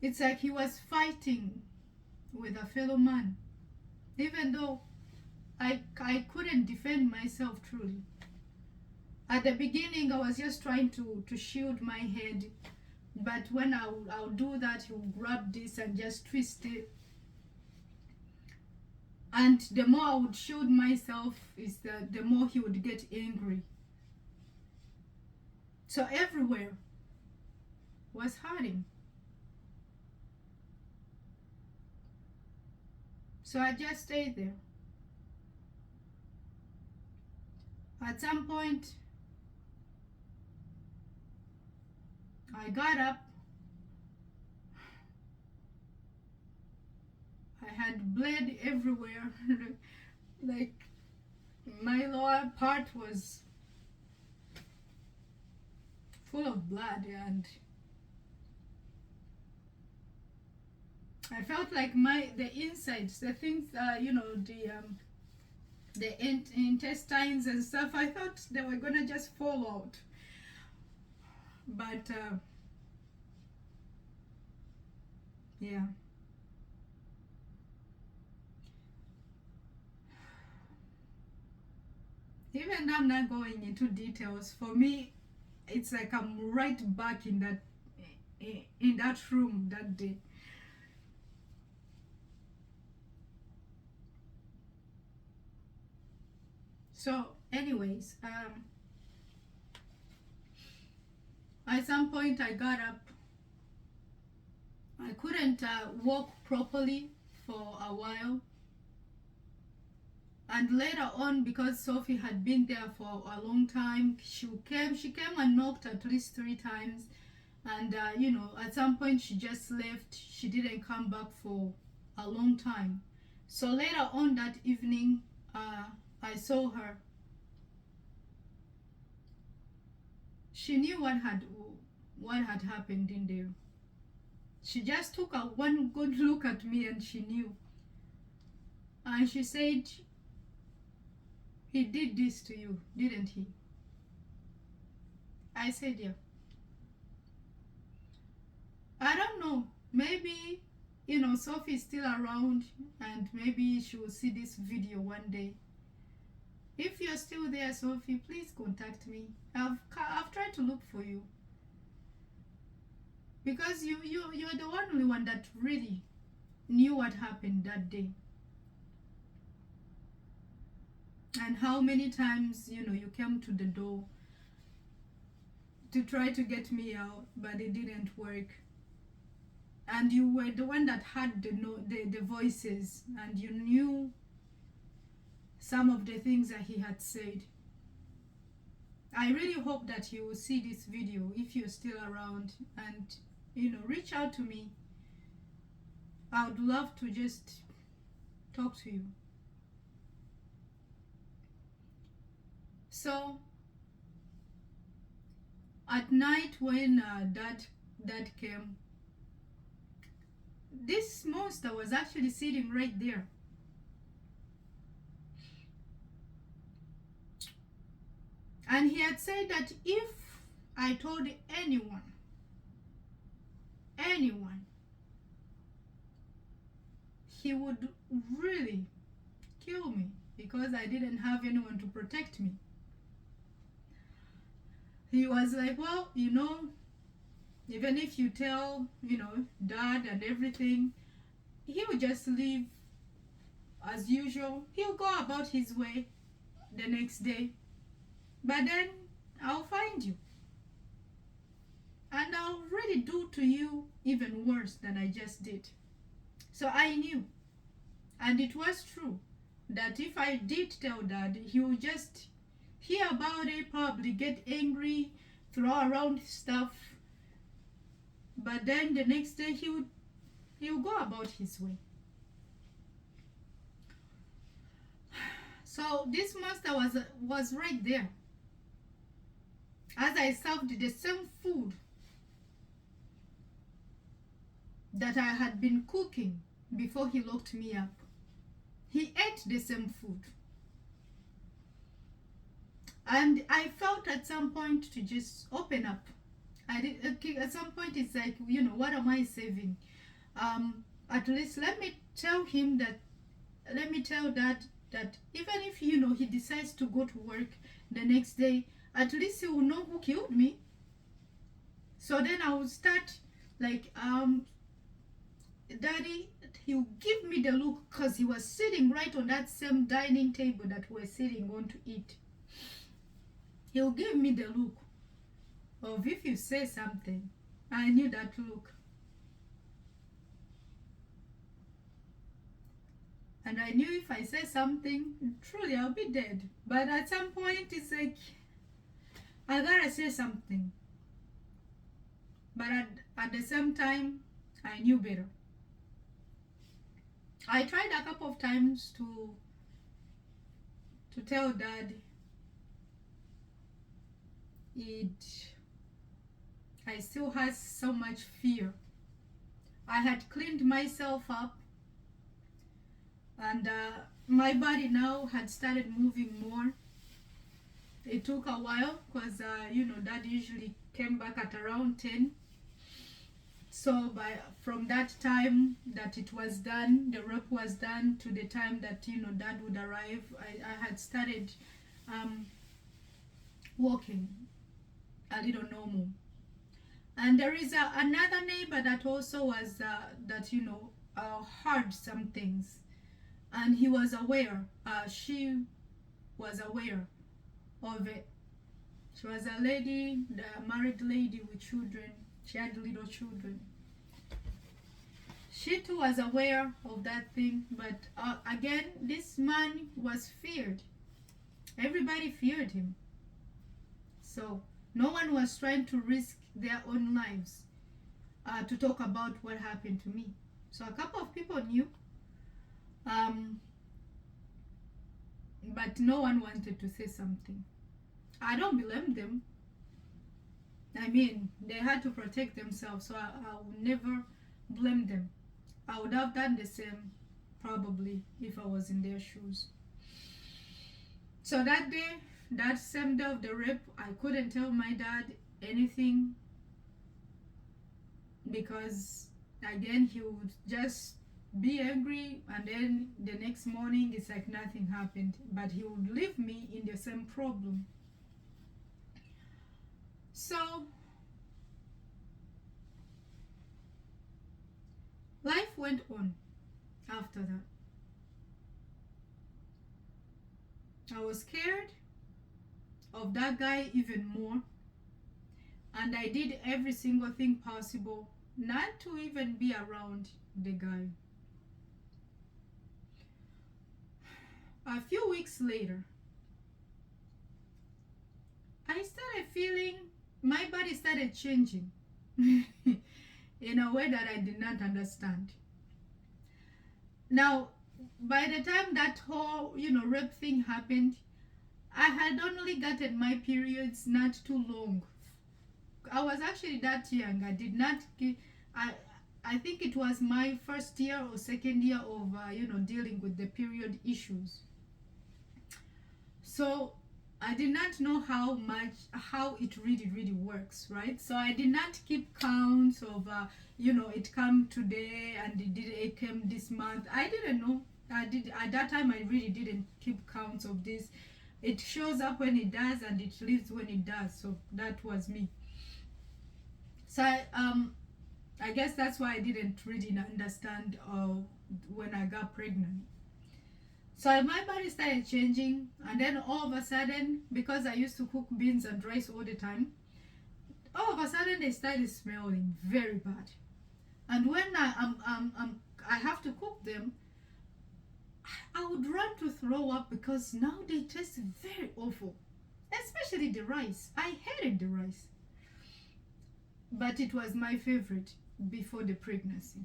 It's like he was fighting with a fellow man, even though I couldn't defend myself truly. At the beginning, I was just trying to shield my head, but when I'll do that, he'll grab this and just twist it. And the more I would shield myself, the more he would get angry. So everywhere was hurting. So I just stayed there. At some point, I got up. I had bled everywhere. Like my lower part was full of blood, and I felt like the insides, the things, the intestines and stuff, I thought they were gonna just fall out. But yeah. Even though I'm not going into details, for me, it's like I'm right back in that room that day. So, anyways, at some point I got up. I couldn't walk properly for a while. And later on, because Sophie had been there for a long time, she came and knocked at least 3 times. And, at some point she just left. She didn't come back for a long time. So later on that evening, I saw her. She knew what had happened in there. She just took one good look at me and she knew. And she said, "He did this to you, didn't he?" I said, "Yeah." I don't know. Maybe, Sophie's still around and maybe she will see this video one day. If you're still there, Sophie, please contact me. I've tried to look for you. Because you're the only one that really knew what happened that day. And how many times, you came to the door to try to get me out, but it didn't work. And you were the one that had the voices, and you knew some of the things that he had said. I really hope that you will see this video if you're still around, and reach out to me. I would love to just talk to you. So at night when dad came, this monster was actually sitting right there. And he had said that if I told anyone, he would really kill me because I didn't have anyone to protect me. He was like, well, even if you tell, Dad and everything, he would just leave as usual, he'll go about his way the next day. But then I'll find you. And I'll really do to you even worse than I just did. So I knew. And it was true that if I did tell Dad, he would just hear about it, probably get angry, throw around stuff. But then the next day he would go about his way. So this monster was right there. As I served the same food that I had been cooking before he locked me up, he ate the same food. And I felt at some point to just open up. At some point it's like, what am I saving? At least let me tell Dad that even if, he decides to go to work the next day, at least he will know who killed me. So then I will start like, Daddy, he'll give me the look, because he was sitting right on that same dining table that we're sitting on to eat. He'll give me the look of, if you say something. I knew that look. And I knew if I say something, truly I'll be dead. But at some point it's like, I gotta say something. But at the same time, I knew better. I tried a couple of times to tell Dad I still had so much fear. I had cleaned myself up, and my body now had started moving more. It took a while because Dad usually came back at around 10. So from that time that it was done, the rape was done, to the time that Dad would arrive, I had started walking a little normal. And there is another neighbor that also was heard some things, and he was aware. She was aware of it. She was a lady, a married lady with children. She had little children. She too was aware of that thing, but again, this man was feared. Everybody feared him. So no one was trying to risk their own lives to talk about what happened to me. So a couple of people knew, but no one wanted to say something. I don't blame them. I mean, they had to protect themselves, so I would never blame them. I would have done the same, probably, if I was in their shoes. So that day, that same day of the rape, I couldn't tell my dad anything, because, again, he would just be angry, and then the next morning, it's like nothing happened. But he would leave me in the same problem. So life went on after that. I was scared of that guy even more, and I did every single thing possible not to even be around the guy. A few weeks later, I started feeling, my body started changing in a way that I did not understand. Now, by the time that whole, rape thing happened, I had only gotten my periods not too long. I was actually that young. I did not get, I think it was my first year or second year of, dealing with the period issues. So I did not know how it really works, right? So I did not keep counts of, it come today and it came this month. I didn't know. At that time, I really didn't keep counts of this. It shows up when it does, and it leaves when it does. So that was me. So I guess that's why I didn't really understand when I got pregnant. So my body started changing, and then all of a sudden, because I used to cook beans and rice all the time, all of a sudden they started smelling very bad. And when I have to cook them, I would run to throw up because now they taste very awful. Especially the rice. I hated the rice. But it was my favorite before the pregnancy.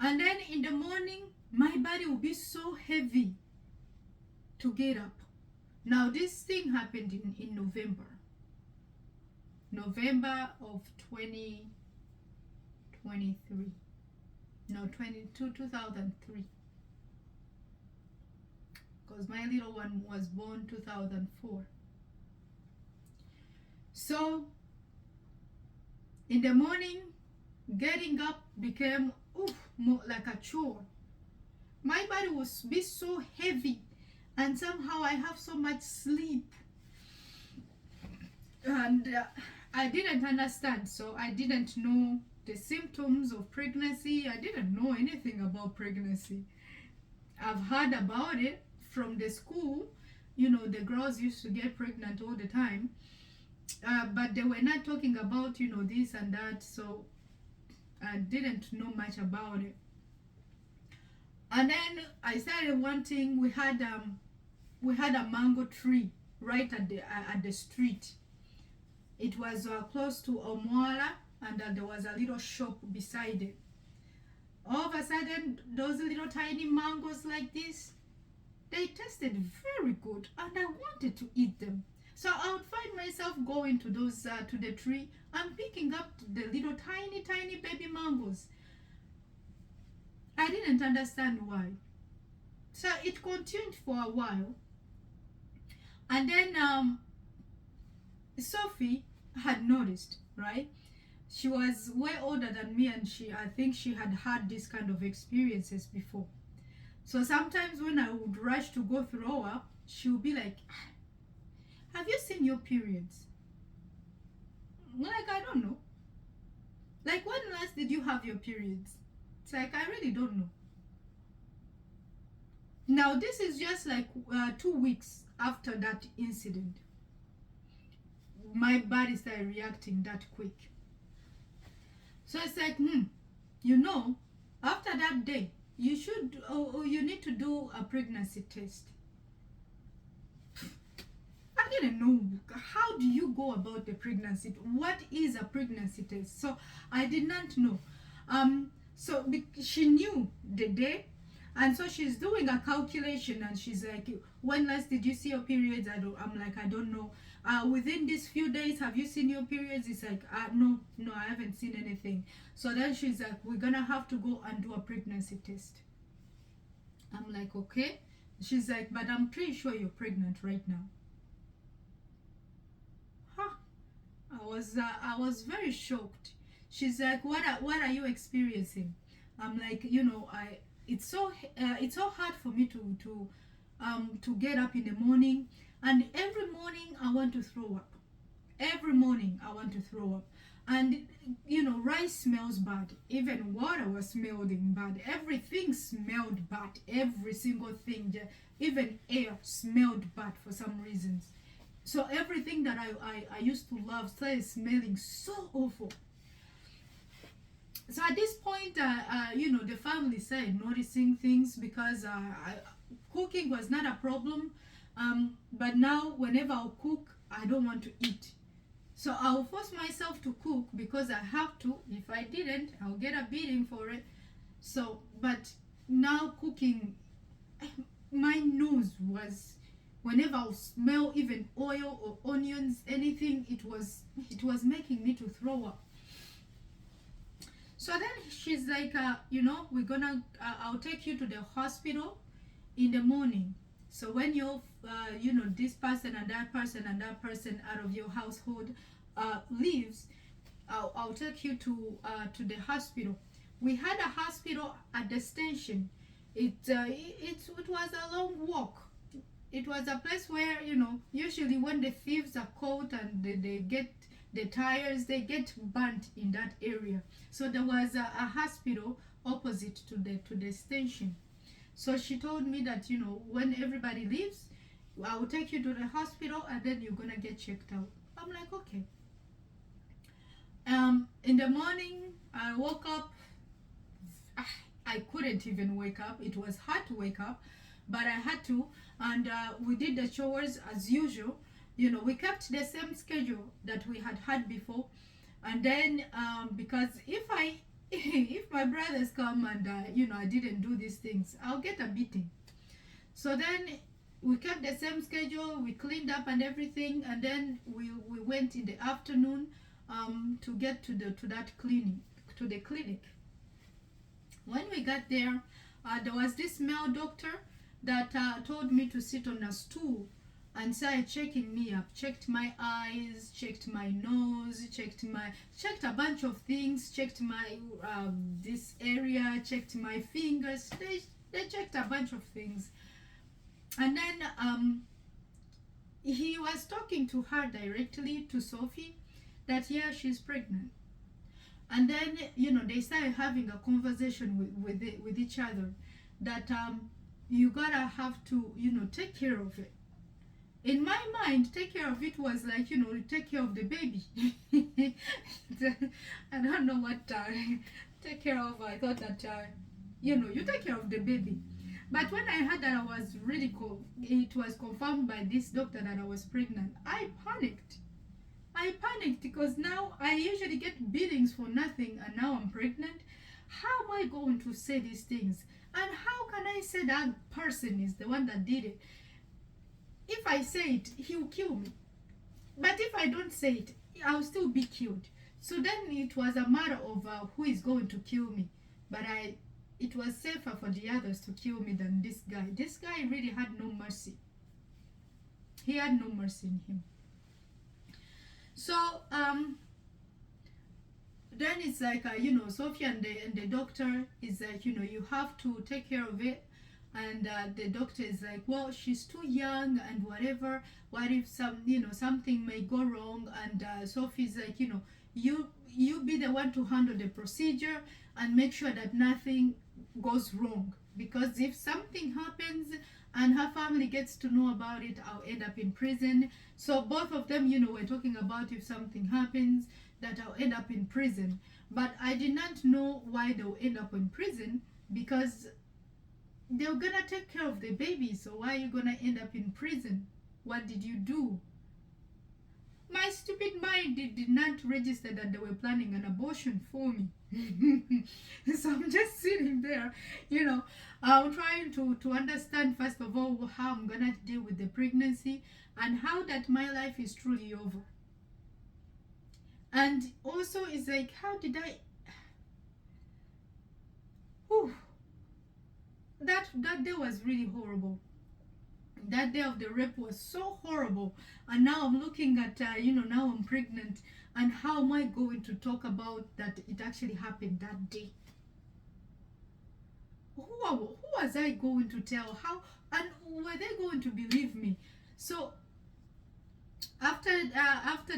And then in the morning, my body would be so heavy to get up. Now this thing happened in November. November of 2023. No, 2003. Because my little one was born 2004. So in the morning, getting up became more like a chore. My body would be so heavy, and somehow I have so much sleep, and I didn't understand. So I didn't know the symptoms of pregnancy. I didn't know anything about pregnancy. I've heard about it from the school. You know, the girls used to get pregnant all the time, but they were not talking about, you know, this and that. So I didn't know much about it. And then I started wanting. We had a mango tree right at the street. It was close to Omwala, and there was a little shop beside it. All of a sudden, those little tiny mangoes like this, they tasted very good, and I wanted to eat them. So I would find myself going to those to the tree and picking up the little tiny baby mangoes. I didn't understand why. So it continued for a while, and then Sophie had noticed, right? She was way older than me, and I think she had this kind of experiences before. So sometimes when I would rush to go throw up, she would be like, "Have you seen your periods?" Like, I don't know. Like, when last did you have your periods? It's like, I really don't know. Now, this is just like 2 weeks after that incident. My body started reacting that quick. So it's like, you know, after that day, you should, you need to do a pregnancy test. I didn't know. How do you go about the pregnancy? What is a pregnancy test? So I did not know. So she knew the day, and so she's doing a calculation, and she's like, "When last did you see your periods?" I'm like, "I don't know. Within these few days, have you seen your periods?" It's like, no, I haven't seen anything. So then she's like, "We're gonna have to go and do a pregnancy test." I'm like, "Okay." She's like, "But I'm pretty sure you're pregnant right now." I was very shocked. She's like, "What are you experiencing?" I'm like, "You know, it's so hard for me to get up in the morning, and every morning I want to throw up. Every morning I want to throw up, and you know, rice smells bad. Even water was smelling bad. Everything smelled bad. Every single thing, even air smelled bad for some reasons." So everything that I used to love started smelling so awful. So at this point, you know, the family started noticing things, because cooking was not a problem. But now, whenever I cook, I don't want to eat. So I'll force myself to cook because I have to. If I didn't, I'll get a beating for it. So, but now cooking, my nose was, whenever I smell even oil or onions, anything, it was making me to throw up. So then she's like, you know, I'll take you to the hospital in the morning. So when you're, you know, this person and that person out of your household leaves, I'll take you to the hospital. We had a hospital at the station. It was a long walk. It was a place where, you know, usually when the thieves are caught and they get the tires, they get burnt in that area. So there was a hospital opposite to the station. So she told me that, when everybody leaves, I will take you to the hospital and then you're gonna get checked out. I'm like, okay. In the morning, I woke up. I couldn't even wake up. It was hard to wake up, but I had to. And we did the chores as usual. We kept the same schedule that we had before. And then, because if my brothers come and I didn't do these things, I'll get a beating. So then we kept the same schedule. We cleaned up and everything, and then we went in the afternoon to get to the clinic. When we got there, there was this male doctor that told me to sit on a stool and started checking me up. Checked my eyes, checked my nose, checked a bunch of things, checked my this area, checked my fingers. They checked a bunch of things. And then he was talking to her directly, to Sophie, that yeah, she's pregnant. And then they started having a conversation with each other that you gotta have to take care of it. In my mind, take care of it was like take care of the baby. I don't know what take care of. I thought that you take care of the baby. But when I heard that I was really cool, it was confirmed by this doctor that I was pregnant, I panicked because now I usually get beatings for nothing, and now I'm pregnant. How am I going to say these things? And how can I say that person is the one that did it? If I say it, he'll kill me. But if I don't say it, I'll still be killed. So then it was a matter of who is going to kill me. But it was safer for the others to kill me than this guy. This guy really had no mercy. He had no mercy in him. So then it's like Sophia and the doctor is like you have to take care of it, and the doctor is like, well, she's too young and whatever. What if something may go wrong? And Sophie's like, you be the one to handle the procedure and make sure that nothing goes wrong, because if something happens and her family gets to know about it, I'll end up in prison. So both of them, were talking about if something happens, that I'll end up in prison. But I did not know why they'll end up in prison, because they're gonna take care of the baby. So why are you gonna end up in prison? What did you do? My stupid mind did not register that they were planning an abortion for me. So I'm just sitting there, I'm trying to understand, first of all, how I'm gonna deal with the pregnancy, and how that my life is truly over. And also it's like, how did I that day was really horrible. That day of the rape was so horrible. And now I'm looking at now I'm pregnant, and how am I going to talk about that it actually happened that day? Who was I going to tell? How, and were they going to believe me? So after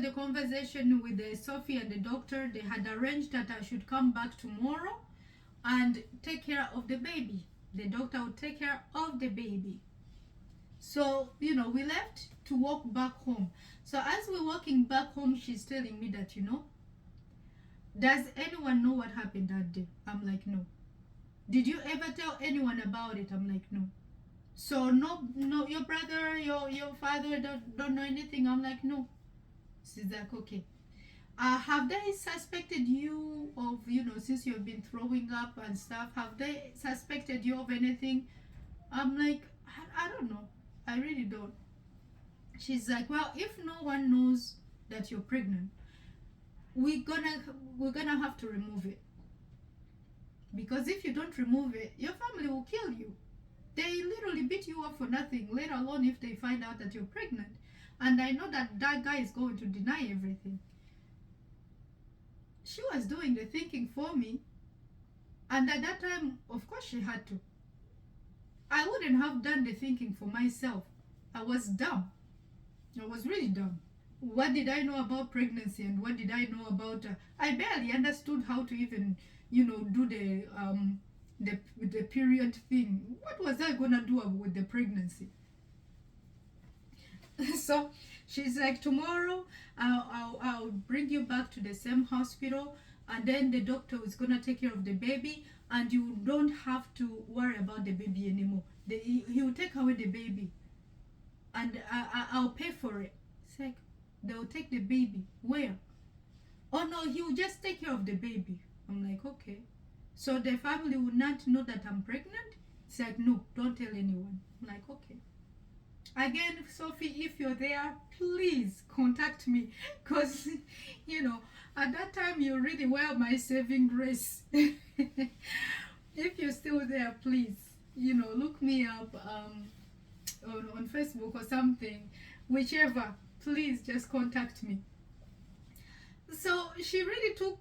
the conversation with Sophie and the doctor, they had arranged that I should come back tomorrow and take care of the baby. The doctor would take care of the baby. So we left to walk back home. So as we're walking back home, she's telling me that does anyone know what happened that day? I'm like, no. Did you ever tell anyone about it? I'm like, no. So no, your brother, your father don't know anything? I'm like, no. She's like, okay. Have they suspected you of, since you've been throwing up and stuff, have they suspected you of anything? I'm like, I don't know. I really don't. She's like, well, if no one knows that you're pregnant, we're gonna have to remove it. Because if you don't remove it, your family will kill you. They literally beat you up for nothing, let alone if they find out that you're pregnant. And I know that guy is going to deny everything. She was doing the thinking for me. And at that time, of course she had to. I wouldn't have done the thinking for myself. I was dumb. I was really dumb. What did I know about pregnancy, and what did I know about... I barely understood how to even, do the the period thing. What was I gonna do with the pregnancy? So she's like, tomorrow I'll bring you back to the same hospital, and then the doctor is gonna take care of the baby, and you don't have to worry about the baby anymore. He will take away the baby, and I'll pay for it. It's like, they'll take the baby where? Oh no, he will just take care of the baby. I'm like, okay. So the family will not know that I'm pregnant? It's like, no, don't tell anyone. I'm like, okay. Again, Sophie, if you're there, please contact me, because at that time you really were my saving grace. If you're still there, please look me up on Facebook or something, whichever. Please just contact me. So she really took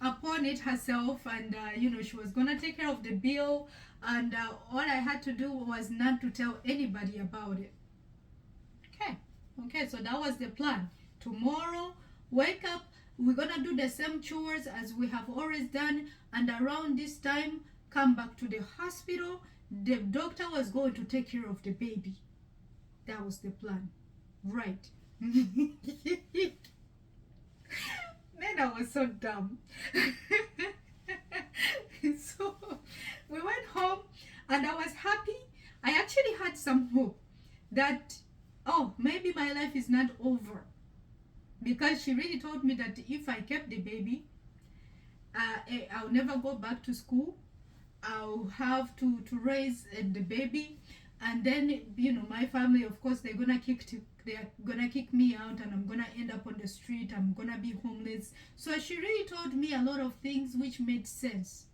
upon it herself, and she was gonna take care of the bill, and all I had to do was not to tell anybody about it. Okay, so that was the plan. Tomorrow, wake up, we're gonna do the same chores as we have always done, and around this time come back to the hospital. The doctor was going to take care of the baby. That was the plan, right? Then I was so dumb. So we went home, and I was happy. I actually had some hope that, oh, maybe my life is not over, because she really told me that if I kept the baby, I'll never go back to school. I'll have to raise the baby, and then my family, of course, they're gonna kick me out, and I'm gonna end up on the street. I'm gonna be homeless. So she really told me a lot of things which made sense,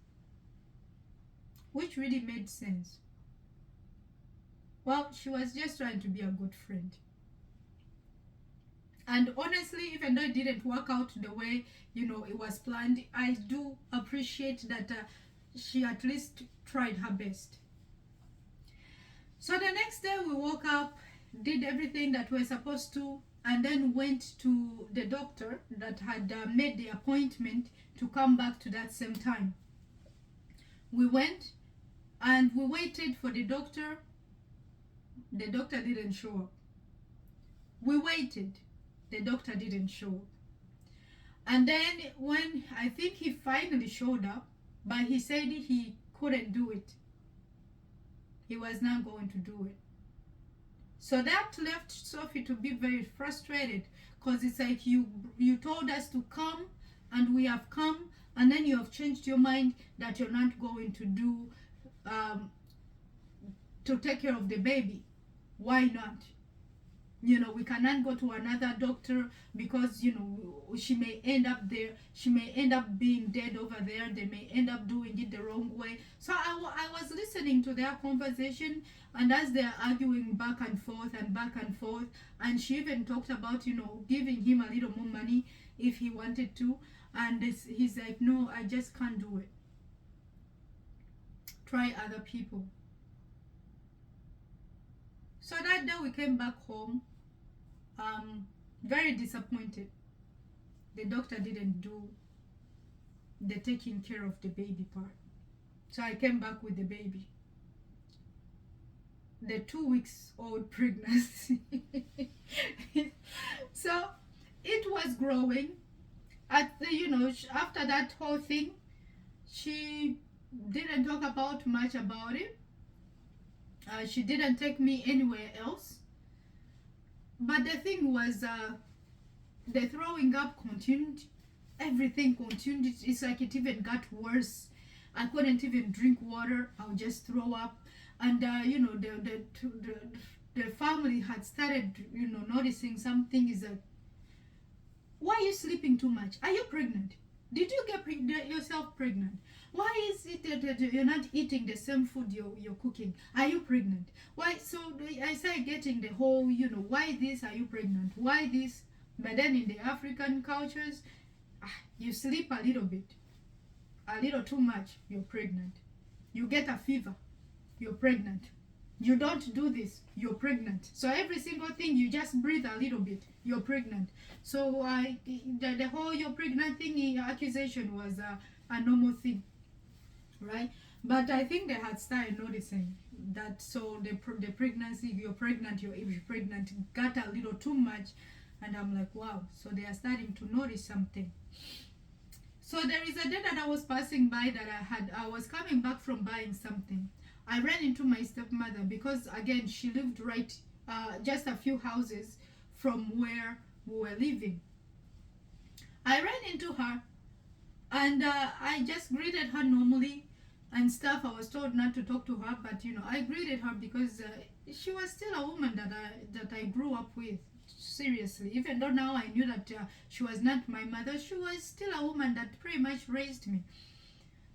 which really made sense. Well, she was just trying to be a good friend. And honestly, even though it didn't work out the way it was planned, I do appreciate that she at least tried her best. So the next day we woke up, did everything that we're supposed to, and then went to the doctor that had made the appointment to come back to that same time. We went, and we waited for the doctor. The doctor didn't show up. We waited. The doctor didn't show up. And then when I think he finally showed up, but he said he couldn't do it. He was not going to do it. So that left Sophie to be very frustrated, because it's like, you told us to come, and we have come, and then you have changed your mind that you're not going to do to take care of the baby. Why not? We cannot go to another doctor, because she may end up there. She may end up being dead over there. They may end up doing it the wrong way. So I was listening to their conversation, and as they're arguing back and forth, and she even talked about giving him a little more money if he wanted to, and he's like, no, I just can't do it. Try other people. So that day we came back home, very disappointed. The doctor didn't do the taking care of the baby part. So I came back with the baby, the 2 weeks old pregnancy. So it was growing. After that whole thing, she didn't talk about much about it. She didn't take me anywhere else. But the thing was, the throwing up continued. Everything continued. It's like it even got worse. I couldn't even drink water. I would just throw up. And the family had started noticing something. Is like, why are you sleeping too much? Are you pregnant? Did you get yourself pregnant? Why is it that you're not eating the same food you're cooking? Are you pregnant? Why? So I started getting the whole, why this? Are you pregnant? Why this? But then in the African cultures, you sleep a little bit, a little too much, you're pregnant. You get a fever, you're pregnant. You don't do this, you're pregnant. So every single thing, you just breathe a little bit, you're pregnant. So the whole you're pregnant thing accusation was a normal thing, right? But I think they had started noticing that. So the pregnancy, you're pregnant, if you're pregnant, got a little too much. And I'm like, wow. So they are starting to notice something. So there is a day that I was passing by that I was coming back from buying something. I ran into my stepmother because again she lived right just a few houses from where we were living. I ran into her and I just greeted her normally and stuff. I was told not to talk to her, but I greeted her because she was still a woman that I grew up with. Seriously, even though now I knew that she was not my mother, she was still a woman that pretty much raised me.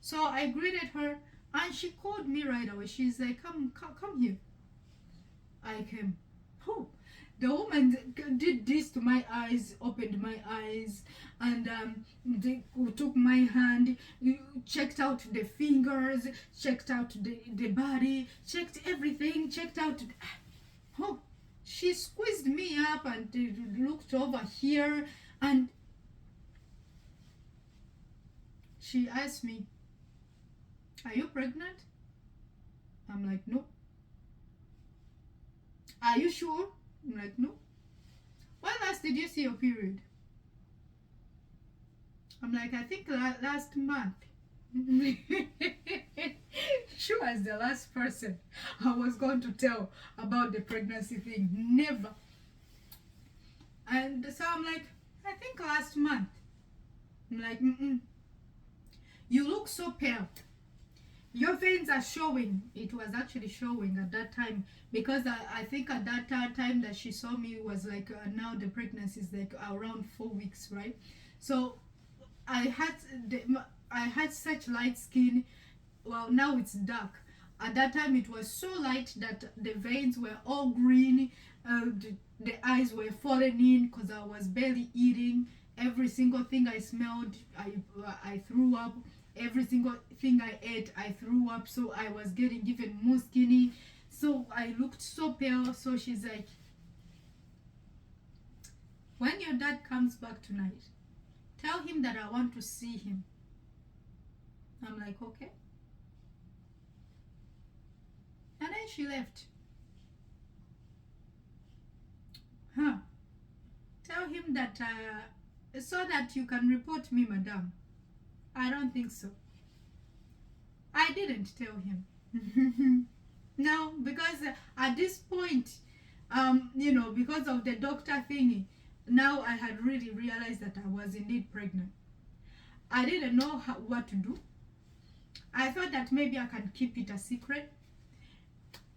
So I greeted her, and she called me right away. She's like, come here." I came. Oh, the woman did this to my eyes, opened my eyes, and they took my hand, checked out the fingers, checked out the body, checked everything, checked out. Oh, she squeezed me up and looked over here, and she asked me, "Are you pregnant?" I'm like, "No." "Are you sure?" I'm like, "No." "When last did you see your period?" I'm like, "I think last month." She was the last person I was going to tell about the pregnancy thing. Never. And so I'm like, "I think last month." I'm like, "Mm-mm. You look so pale. Your veins are showing." It was actually showing at that time because I think at that time that she saw me was like now the pregnancy is like around 4 weeks, right? So I had I had such light skin. Well, now it's dark. At that time it was so light that the veins were all green. The eyes were falling in because I was barely eating. Every single thing I smelled, I threw up. Every single thing I ate, I threw up. So I was getting even more skinny. So I looked so pale. So she's like, "When your dad comes back tonight, tell him that I want to see him." I'm like, "Okay." And then she left. Huh. "Tell him that so that you can report me, madam." I don't think so. I didn't tell him. No, because at this point, because of the doctor thingy, now I had really realized that I was indeed pregnant. I didn't know what to do. I thought that maybe I can keep it a secret.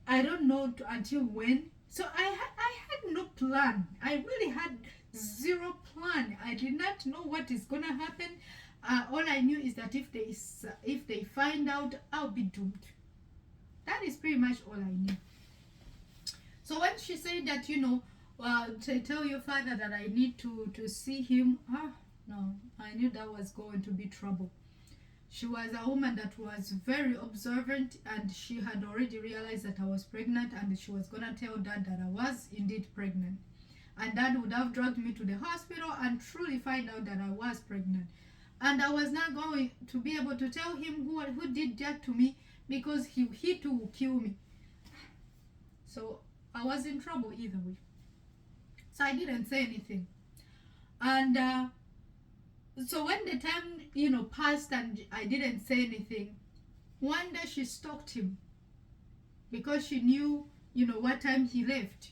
I don't know until when. So I had no plan. I really had zero plan. I did not know what is gonna happen. All I knew is that if they find out, I'll be doomed. That is pretty much all I knew. So when she said that, to tell your father that I need to see him, no, I knew that was going to be trouble. She was a woman that was very observant, and she had already realized that I was pregnant, and she was going to tell dad that I was indeed pregnant. And dad would have dragged me to the hospital and truly find out that I was pregnant. And I was not going to be able to tell him who did that to me, because he too will kill me. So I was in trouble either way. So I didn't say anything. And so when the time, passed and I didn't say anything, one day she stalked him because she knew, what time he left.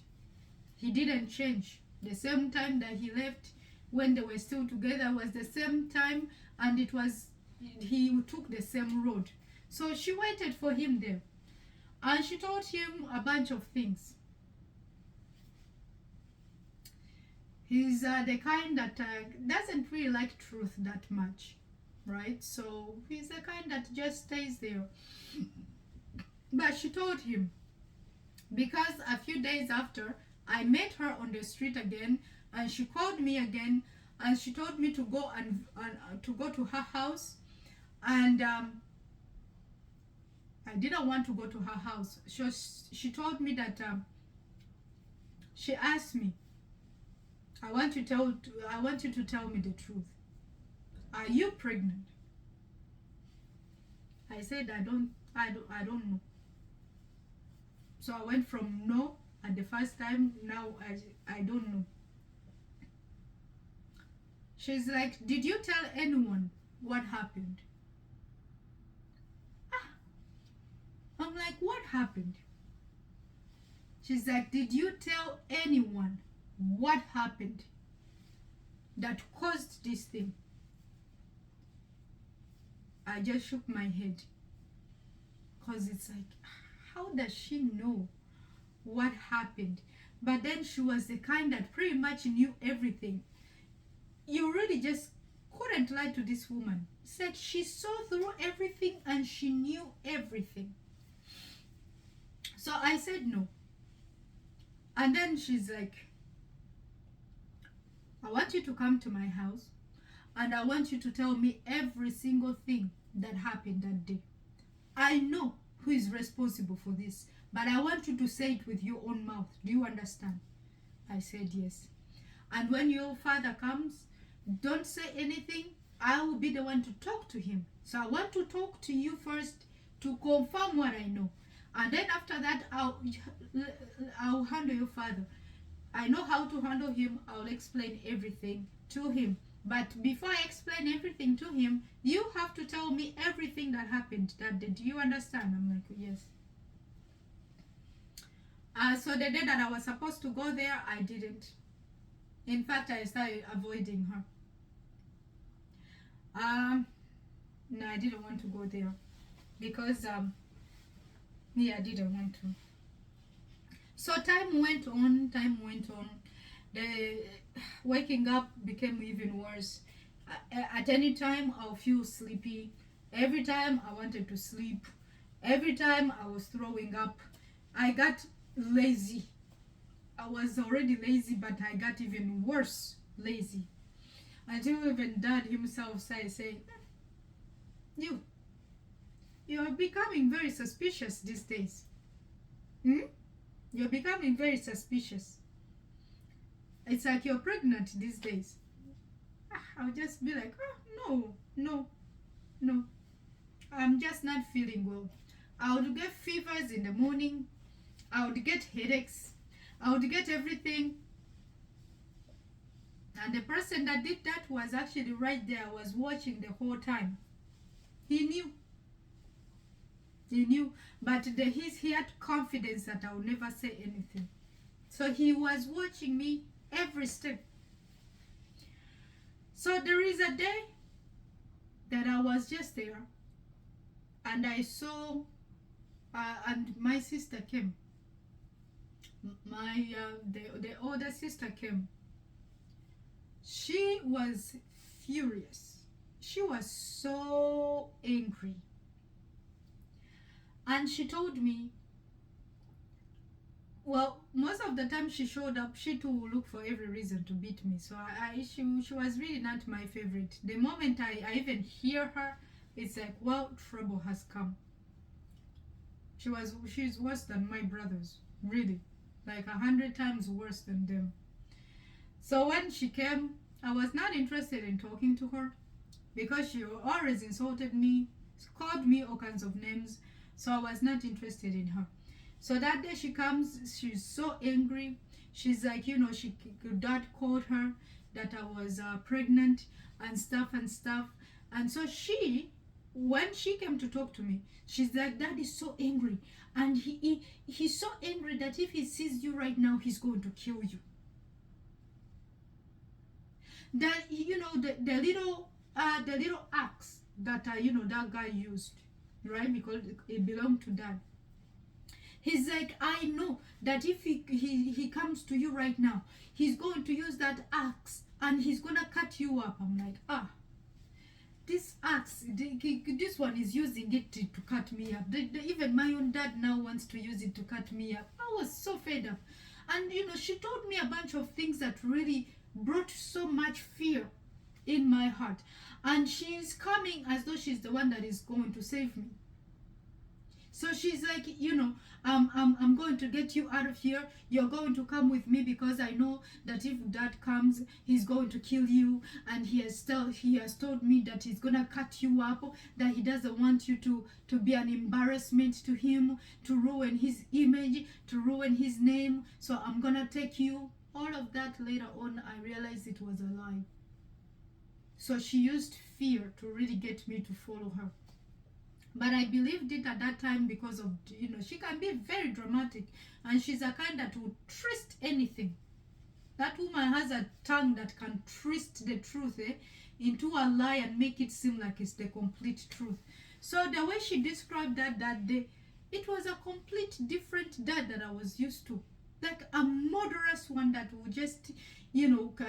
He didn't change. The same time that he left when they were still together was the same time, and he took the same road. So she waited for him there. And she told him a bunch of things. He's the kind that doesn't really like truth that much, right? So he's the kind that just stays there. But she told him, because a few days after, I met her on the street again, and she called me again, and she told me to go and to go to her house, and I didn't want to go to her house. She told me that she asked me, I want you to tell me the truth. Are you pregnant?" I said, I don't know. So I went from no at the first time, now I don't know. She's like, did you tell anyone what happened? I'm like, what happened? She's like, did you tell anyone what happened that caused this thing? I just shook my head, because it's like, how does she know what happened? But then she was the kind that pretty much knew everything. You really just couldn't lie to this woman. It's like she saw through everything and she knew everything. So I said no. And then she's like, I want you to come to my house and I want you to tell me every single thing that happened that day. I know who is responsible for this, but I want you to say it with your own mouth. Do you understand? I said yes. And when your father comes, don't say anything. I will be the one to talk to him. So I want to talk to you first to confirm what I know. And then after that, I'll handle your father. I know how to handle him. I'll explain everything to him. But before I explain everything to him, you have to tell me everything that happened that day. Do you understand? I'm like, yes. So the day that I was supposed to go there, I didn't. In fact, I started avoiding her. No, I didn't want to go there because yeah, I didn't want to. So time went on. The waking up became even worse. At any time I'll feel sleepy. Every time I wanted to sleep. Every time I was throwing up. I got lazy. I was already lazy, but I got even worse lazy. Until even Dad himself saying, you are becoming very suspicious these days. You're becoming very suspicious. It's like you're pregnant these days. I'll just be like, oh, no. I'm just not feeling well. I would get fevers in the morning. I would get headaches. I would get everything. And the person that did that was actually right there, was watching the whole time. He knew. But he had confidence that I would never say anything. So he was watching me every step. So there is a day that I was just there, and I saw, and my sister came. The older sister came. She was furious. She was so angry. And she told me, well, most of the time she showed up, she too will look for every reason to beat me. So she was really not my favorite. The moment I even hear her, it's like, well, trouble has come. She's worse than my brothers, really, like 100 times worse than them. So when she came, I was not interested in talking to her because she always insulted me, called me all kinds of names. So I was not interested in her. So that day she comes, she's so angry. She's like, Dad called her that I was pregnant and stuff. And so when she came to talk to me, she's like, Dad is so angry. And he's so angry that if he sees you right now, he's going to kill you. That, the little axe that, that guy used, right? Because it belonged to Dad. He's like, I know that if he comes to you right now, he's going to use that axe and he's going to cut you up. I'm like, this axe, this one is using it to cut me up. Even my own dad now wants to use it to cut me up. I was so fed up. And, she told me a bunch of things that really brought so much fear in my heart. And she's coming as though she's the one that is going to save me. So she's like, I'm going to get you out of here. You're going to come with me because I know that if dad comes, he's going to kill you. And he has told me that he's gonna cut you up, that he doesn't want you to be an embarrassment to him, to ruin his image, to ruin his name. So I'm gonna take you. All of that later on, I realized it was a lie. So she used fear to really get me to follow her. But I believed it at that time because of, she can be very dramatic, and she's a kind that will twist anything. That woman has a tongue that can twist the truth into a lie and make it seem like it's the complete truth. So the way she described that day, it was a complete different dad that I was used to. Like a murderous one that will just,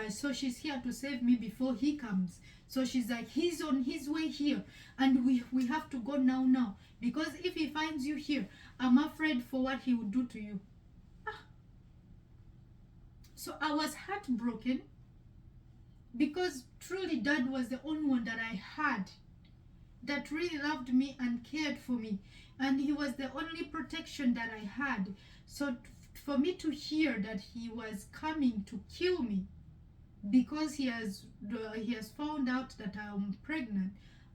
so she's here to save me before he comes. So she's like, he's on his way here, and we have to go now, because if he finds you here, I'm afraid for what he will do to you. So I was heartbroken, because truly dad was the only one that I had that really loved me and cared for me, and he was the only protection that I had. So for me to hear that he was coming to kill me because he has found out that I'm pregnant,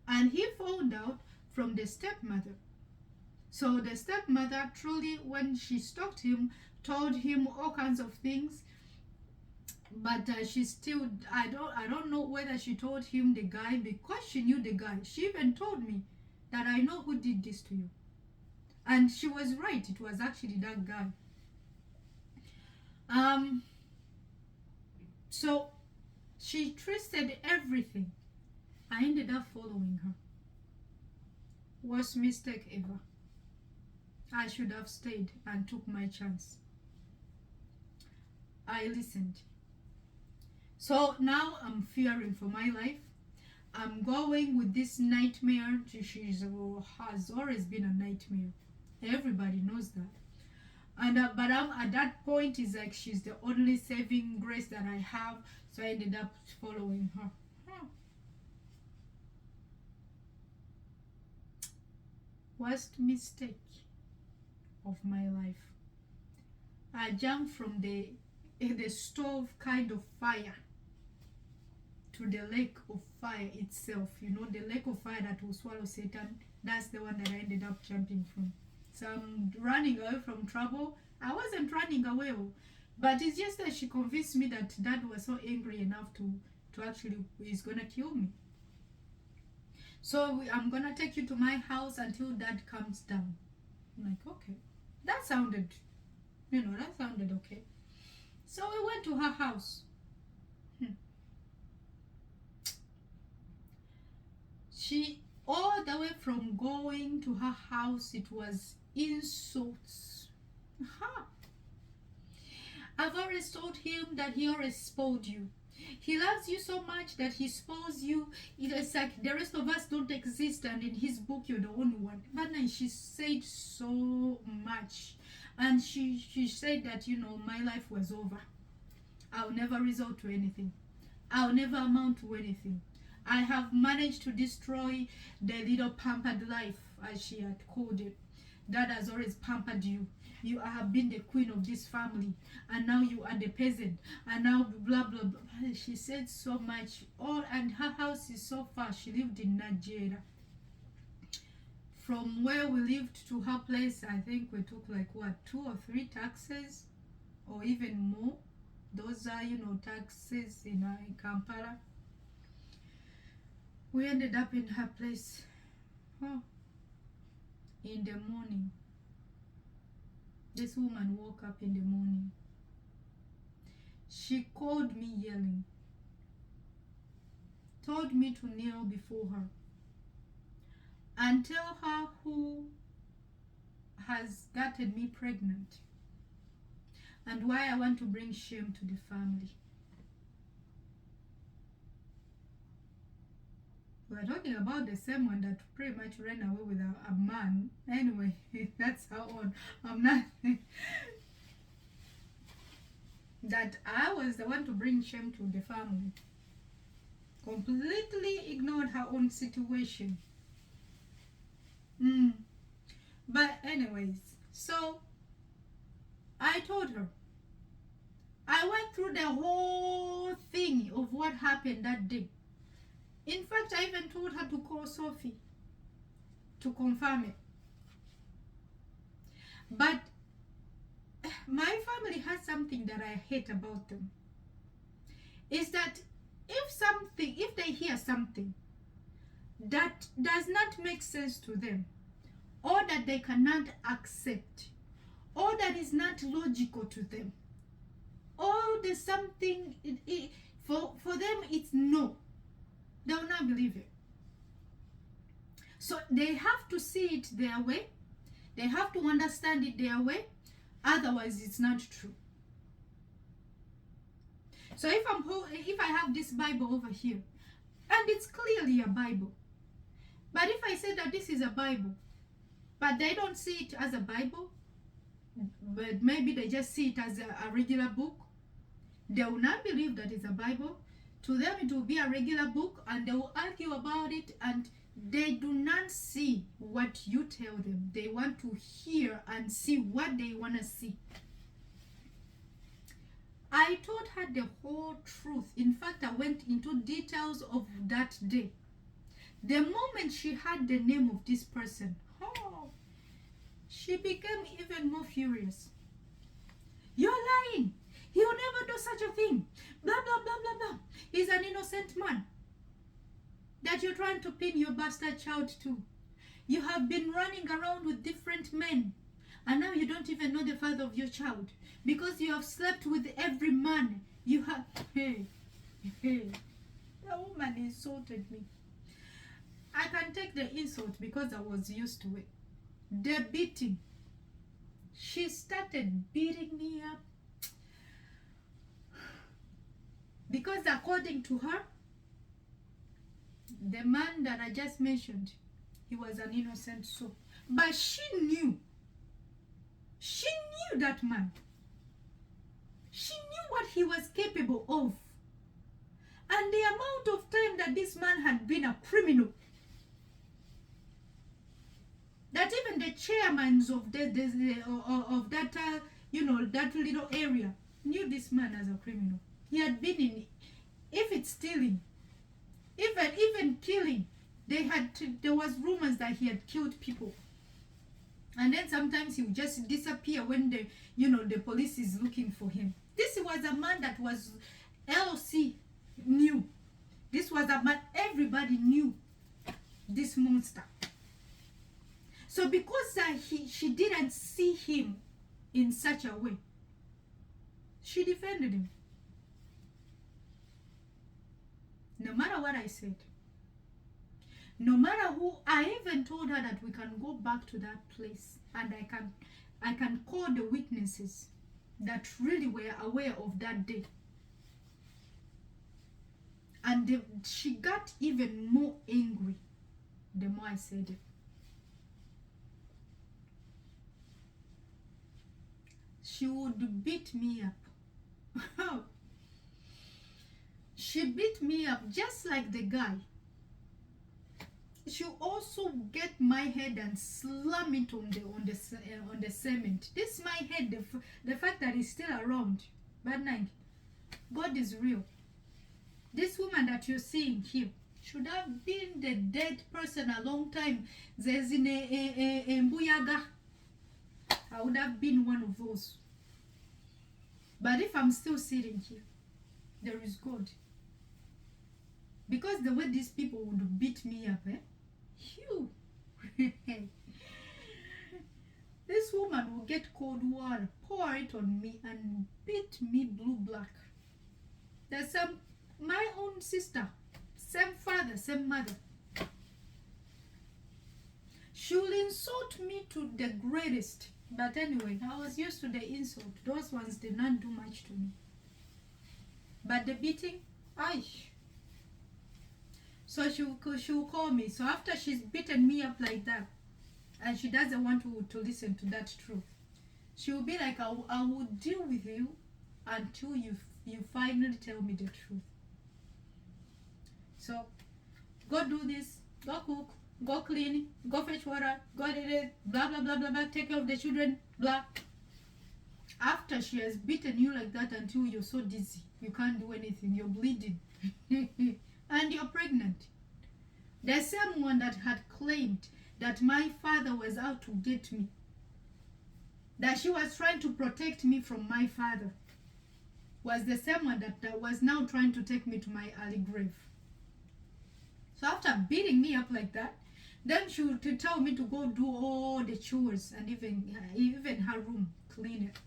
and he found out from the stepmother. So the stepmother truly, when she stalked him, told him all kinds of things, but she still, I don't know whether she told him the guy because she knew the guy. She even told me that I know who did this to you, and she was right. It was actually that guy. So she twisted everything. I ended up following her. Worst mistake ever. I should have stayed and took my chance. I listened. So now I'm fearing for my life. I'm going with this nightmare. She has always been a nightmare. Everybody knows that. And but I'm at that point, is like she's the only saving grace that I have. So I ended up following her. Worst mistake of my life. I jumped from the stove kind of fire to the lake of fire itself. The lake of fire that will swallow Satan. That's the one that I ended up jumping from. So I'm running away from trouble. I wasn't running away, but it's just that she convinced me that dad was so angry enough to actually, he's gonna kill me. So I'm gonna take you to my house until dad comes down. I'm like, okay, that sounded okay. So we went to her house. She, all the way from going to her house, it was insults. I've always told him that he always spoiled you. He loves you so much that he spoils you. It's like the rest of us don't exist, and in his book you're the only one. But then she said so much, and she said that my life was over. I'll never resort to anything. I'll never amount to anything. I have managed to destroy the little pampered life, as she had called it. Dad has always pampered you. You have been the queen of this family, and now you are the peasant, and now blah blah blah. She said so much. And her house is so far. She lived in Nigeria. From where we lived to her place, I think we took like 2 or 3 taxis, or even more. Those are taxis in Kampala. We ended up in her place in the morning. This woman woke up in the morning. She called me yelling, told me to kneel before her and tell her who has gotten me pregnant and why I want to bring shame to the family. We're talking about the same one that pretty much ran away with a man. Anyway, that's how on. I'm not that I was the one to bring shame to the family. Completely ignored her own situation. But anyways, so I told her. I went through the whole thing of what happened that day. In fact, I even told her to call Sophie to confirm it. But my family has something that I hate about them. Is that if they hear something that does not make sense to them, or that they cannot accept, or that is not logical to them, or there's something, for them it's no, they will not believe it. So they have to see it their way, they have to understand it their way, otherwise it's not true. So if I have this Bible over here, and it's clearly a Bible, but if I say that this is a Bible, but they don't see it as a Bible, but maybe they just see it as a regular book, they will not believe that it's a Bible. To them it will be a regular book, and they will argue about it, and they do not see what you tell them. They want to hear and see what they want to see. I told her the whole truth. In fact, I went into details of that day. The moment she heard the name of this person, she became even more furious. You're lying. He'll never do such a thing. Blah, blah, blah, blah, blah. He's an innocent man that you're trying to pin your bastard child to. You have been running around with different men, and now you don't even know the father of your child, because you have slept with every man you have. Hey. The woman insulted me. I can take the insult because I was used to it. The beating. She started beating me up. Because according to her, the man that I just mentioned, he was an innocent soul. But she knew that man. She knew what he was capable of. And the amount of time that this man had been a criminal. That even the chairmen of that that little area knew this man as a criminal. He had been in, if it's stealing, even killing, there was rumors that he had killed people. And then sometimes he would just disappear when the police is looking for him. This was a man that was LOC knew. This was a man everybody knew. This monster. So because she didn't see him in such a way, she defended him. No matter what I said, no matter who, I even told her that we can go back to that place, and I can call the witnesses that really were aware of that day. And she got even more angry the more I said it. She would beat me up. She beat me up just like the guy. She also get my head and slam it on the cement. This is my head. The fact that it's still around. Bad night. God is real. This woman that you're seeing here should have been the dead person a long time. There's in a Mbuyaga. I would have been one of those. But if I'm still sitting here, there is God. Because the way these people would beat me up, Phew. This woman will get cold water, pour it on me, and beat me blue black. There's my own sister, same father, same mother. She will insult me to the greatest. But anyway, I was used to the insult. Those ones did not do much to me. But the beating, So she will call me. So after she's beaten me up like that, and she doesn't want to listen to that truth, she will be like, I will deal with you until you finally tell me the truth. So go do this, go cook, go clean, go fetch water, go do this, blah, blah, blah, blah, blah, take care of the children, blah. After she has beaten you like that until you're so dizzy, you can't do anything, you're bleeding, and you're pregnant. The same one that had claimed that my father was out to get me, that she was trying to protect me from my father, was the same one that was now trying to take me to my early grave. So after beating me up like that, then she would tell me to go do all the chores and even her room, clean it.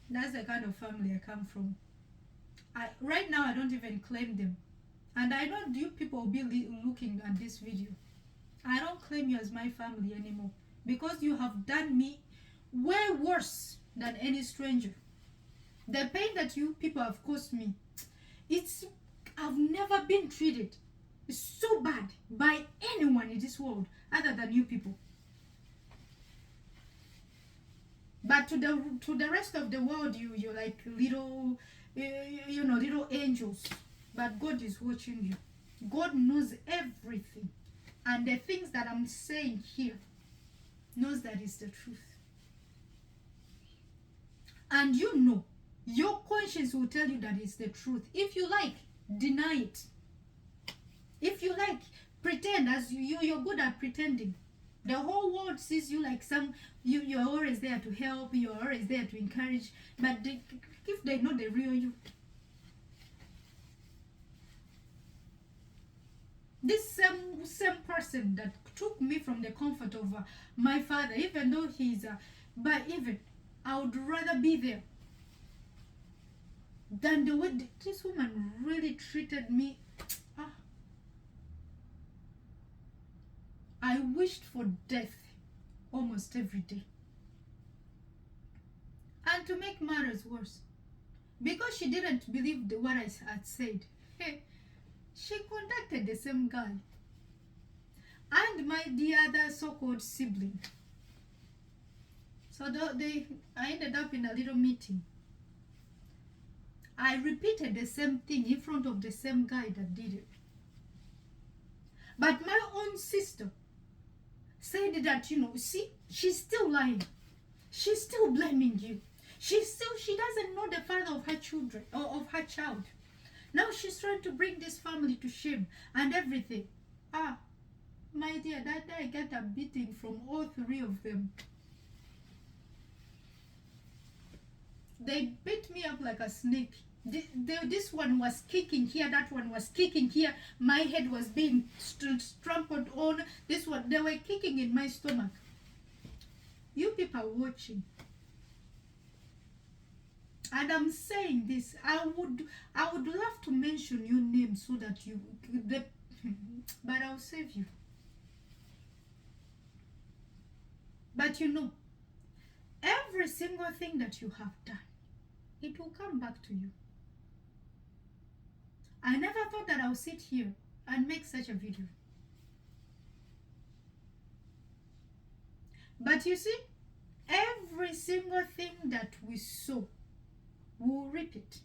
That's the kind of family I come from. Right now, I don't even claim them. And I know you people will be looking at this video. I don't claim you as my family anymore, because you have done me way worse than any stranger. The pain that you people have caused me, I've never been treated so bad by anyone in this world other than you people. But to the rest of the world, you're like little, little angels. But God is watching you. God knows everything. And the things that I'm saying here, knows that is the truth. And you know, your conscience will tell you that it's the truth. If you like, deny it. If you like, pretend as you're good at pretending. The whole world sees you like you're always there to help, you're always there to encourage. But if they know the real you, this same person that took me from the comfort of my father, even though but even I would rather be there than the way this woman really treated me. I wished for death almost every day. And to make matters worse, because she didn't believe what I had said, she contacted the same guy and the other so-called sibling. So I ended up in a little meeting. I repeated the same thing in front of the same guy that did it. But my own sister said that, see, she's still lying. She's still blaming you. She doesn't know the father of her children, or of her child. Now she's trying to bring this family to shame and everything. My dear, that day I got a beating from all three of them. They beat me up like a snake. This one was kicking here, that one was kicking here. My head was being trampled on. This one, they were kicking in my stomach. You people are watching. And I'm saying this, I would love to mention your name so that but I'll save you. But every single thing that you have done, it will come back to you. I never thought that I'll sit here and make such a video. But you see, every single thing that we sow, we'll reap it.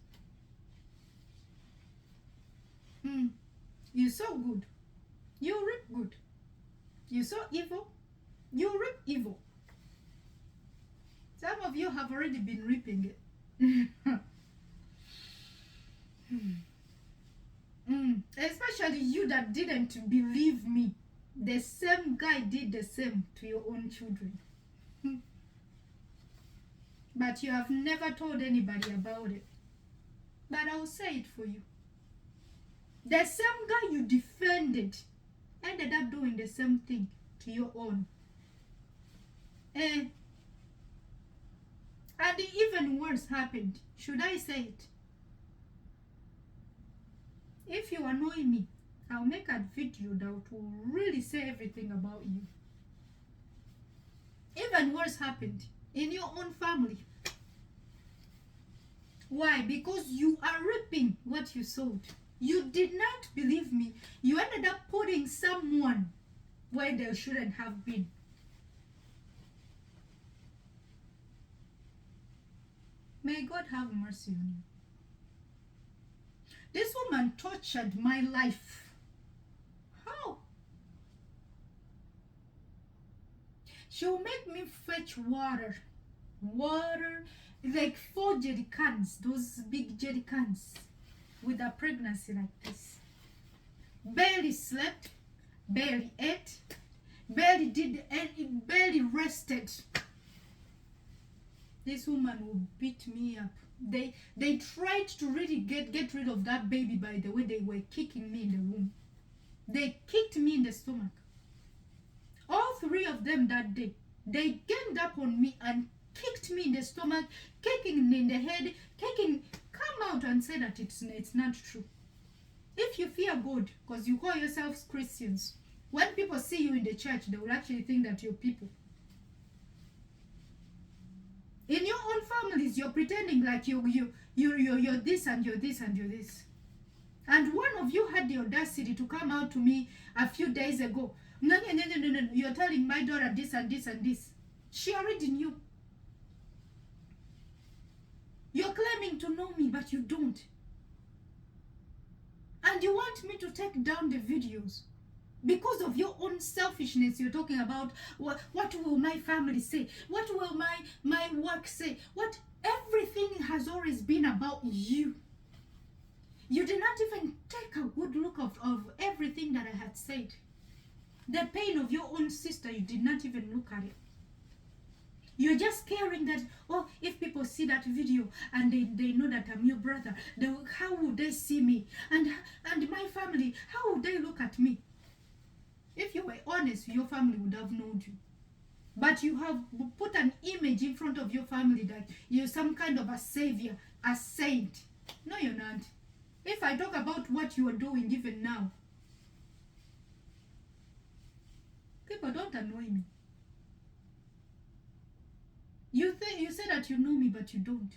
You sow good, you reap good. You sow evil, you reap evil. Some of you have already been reaping it. Especially you that didn't believe me. The same guy did the same to your own children. But you have never told anybody about it. But I'll say it for you. The same guy you defended ended up doing the same thing to your own. And even worse happened. Should I say it? If you annoy me, I'll make a video that will really say everything about you. Even worse happened in your own family. Why? Because you are reaping what you sowed. You did not believe me. You ended up putting someone where they shouldn't have been. May God have mercy on you. This woman tortured my life. How? She'll make me fetch water, like 4 jerry cans, those big jerry cans, with a pregnancy like this. Barely slept, barely ate, barely did any, barely rested. This woman will beat me up. They tried to really get rid of that baby. By the way, they were kicking me in the womb. They kicked me in the stomach. All 3 of them that day, they ganged up on me and kicked me in the stomach, kicking in the head, kicking. Come out and say that it's not true. If you fear God, because you call yourselves Christians, when people see you in the church, they will actually think that you're people. In your own families, you're pretending like you're this and you're this and you're this. And one of you had the audacity to come out to me a few days ago. No, you're telling my daughter this and this and this. She already knew. You're claiming to know me, but you don't. And you want me to take down the videos. Because of your own selfishness, you're talking about what will my family say? What will my work say? What everything has always been about you. You did not even take a good look of everything that I had said. The pain of your own sister, you did not even look at it. You're just caring that, oh, if people see that video and they know that I'm your brother, how would they see me? And my family, how would they look at me? If you were honest, your family would have known you. But you have put an image in front of your family that you're some kind of a savior, a saint. No, you're not. If I talk about what you are doing even now, people don't annoy me. You say that you know me, but you don't.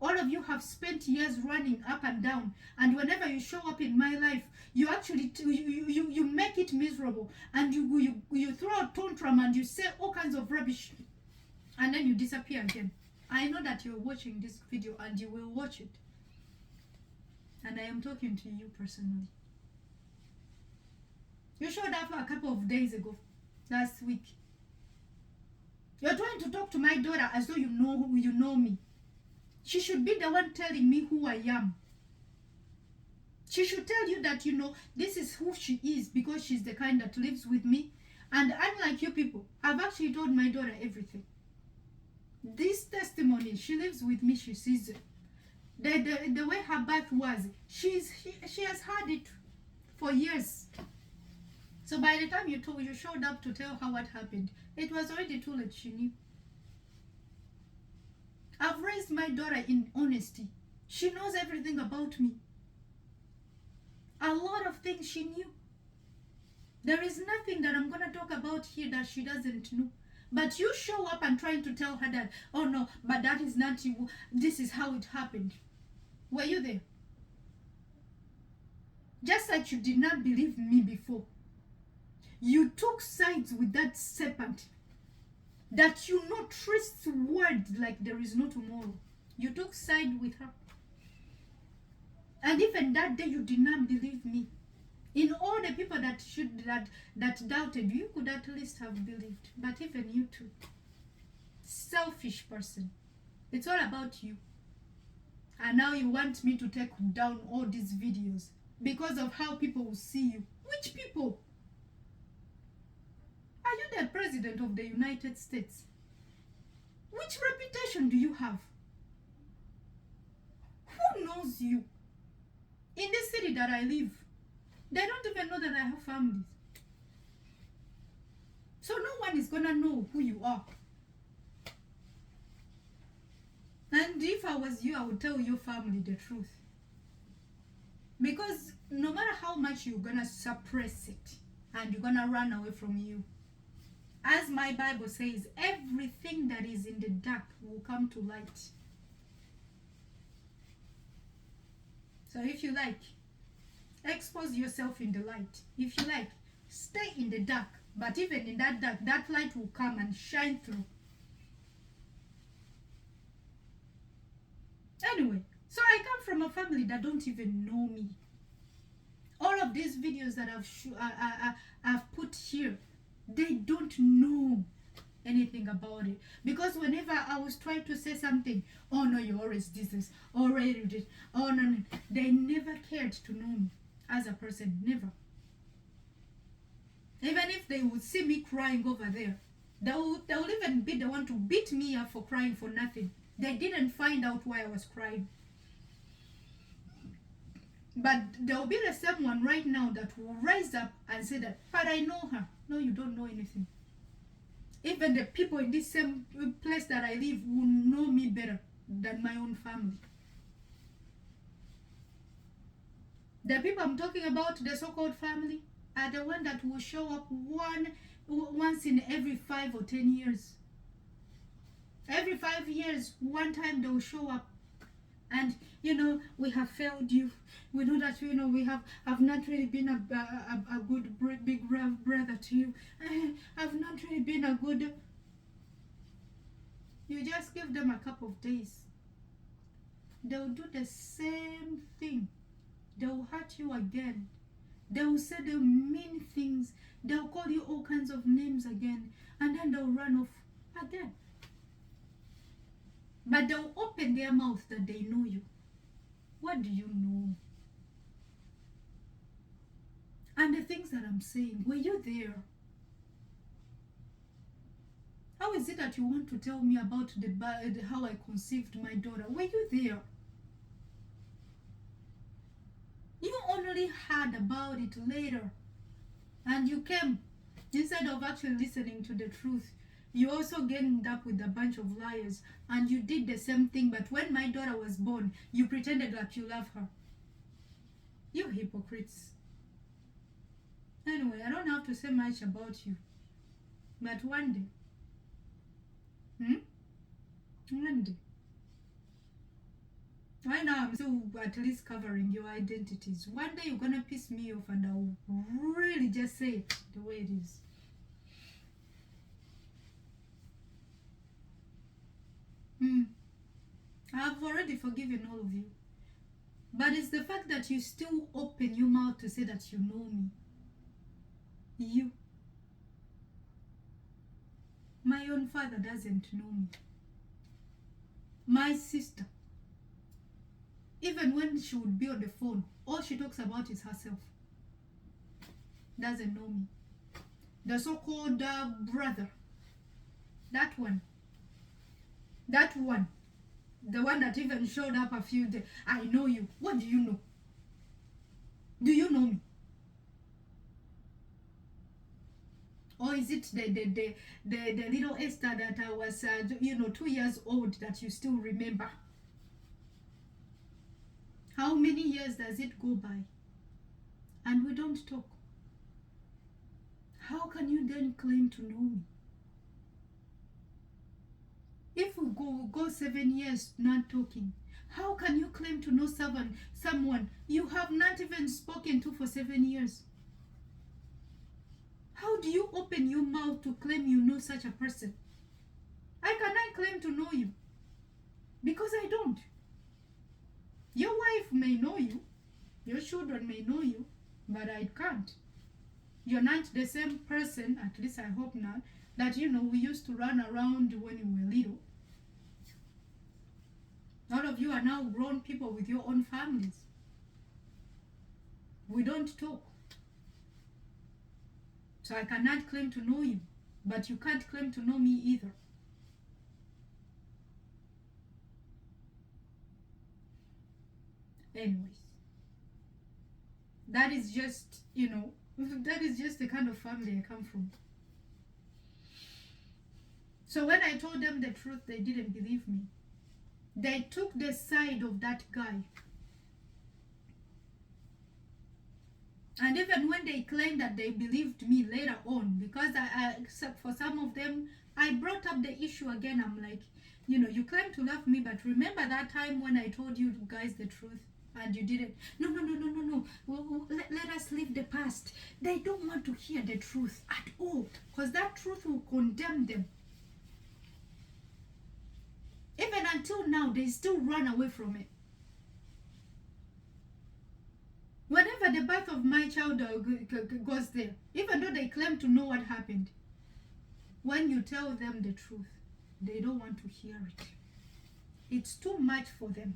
All of you have spent years running up and down, and whenever you show up in my life, you actually you make it miserable, and you throw a tantrum and you say all kinds of rubbish, and then you disappear again. I know that you're watching this video and you will watch it, and I am talking to you personally. You showed up a couple of days ago, last week. You're trying to talk to my daughter as though you know me. She should be the one telling me who I am. She should tell you that, this is who she is, because she's the kind that lives with me. And unlike you people, I've actually told my daughter everything. This testimony, she lives with me, she sees it. The way her birth was, she has had it for years. So by the time you showed up to tell her what happened, it was already too late. She knew. I've raised my daughter in honesty. She knows everything about me. A lot of things she knew. There is nothing that I'm going to talk about here that she doesn't know. But you show up and trying to tell her that, oh no, but that is not you. This is how it happened. Were you there? Just like you did not believe me before. You took sides with that serpent that twists words like there is no tomorrow. You took side with her. And even that day you did not believe me. In all the people that doubted, you could at least have believed. But even you too. Selfish person. It's all about you. And now you want me to take down all these videos because of how people will see you. Which people? Are you the president of the United States? Which reputation do you have? Who knows you? In this city that I live, they don't even know that I have families. So no one is going to know who you are. And if I was you, I would tell your family the truth. Because no matter how much you're going to suppress it, and you're going to run away from you, as my Bible says, everything that is in the dark will come to light. So if you like, expose yourself in the light. If you like, stay in the dark. But even in that dark, that light will come and shine through. Anyway, so I come from a family that don't even know me. All of these videos that I've put here, They don't know anything about it. Because whenever I was trying to say something, oh no, you always did this, already did, oh no, no, they never cared to know me as a person, never. Even if they would see me crying over there, they'll even be the one to beat me up for crying for nothing. They didn't find out why I was crying. But there'll be the same one right now that will rise up and say that, but I know her. No, you don't know anything. Even the people in this same place that I live will know me better than my own family. The people I'm talking about, the so-called family, are the one that will show up once in every 5 or 10 years. Every 5 years, one time they will show up. And, we have failed you. We know that, we have not really been a good big brother to you. I've not really been a good... You just give them a couple of days. They'll do the same thing. They'll hurt you again. They'll say the mean things. They'll call you all kinds of names again. And then they'll run off again. But they'll open their mouth that they know you. What do you know? And the things that I'm saying, were you there? How is it that you want to tell me about how I conceived my daughter? Were you there? You only heard about it later. And you came, instead of actually listening to the truth, you also ganged up with a bunch of liars, and you did the same thing. But when my daughter was born, you pretended that you love her. You hypocrites. Anyway, I don't have to say much about you. But one day, one day, right now I'm still at least covering your identities. One day you're gonna piss me off, and I'll really just say it the way it is. I've already forgiven all of you. But it's the fact that you still open your mouth to say that you know me. You. My own father doesn't know me. My sister. Even when she would be on the phone, all she talks about is herself. Doesn't know me. The so-called brother. That one. The one that even showed up a few days. I know you. What do you know? Do you know me? Or is it the little Esther that I was, 2 years old that you still remember? How many years does it go by? And we don't talk. How can you then claim to know me? If we go 7 years not talking, how can you claim to know someone you have not even spoken to for 7 years? How do you open your mouth to claim you know such a person? I cannot claim to know you because I don't. Your wife may know you, your children may know you, but I can't. You're not the same person, at least I hope not, that we used to run around when we were little. All of you are now grown people with your own families. We don't talk. So I cannot claim to know you, but you can't claim to know me either. Anyways, that is just, that is just the kind of family I come from. So when I told them the truth, they didn't believe me. They took the side of that guy. And even when they claimed that they believed me later on, because except for some of them, I brought up the issue again. I'm like, you claim to love me, but remember that time when I told you guys the truth and you didn't? No. Let us leave the past. They don't want to hear the truth at all, because that truth will condemn them. Even until now, they still run away from it. Whenever the birth of my child goes there, even though they claim to know what happened, when you tell them the truth, they don't want to hear it. It's too much for them.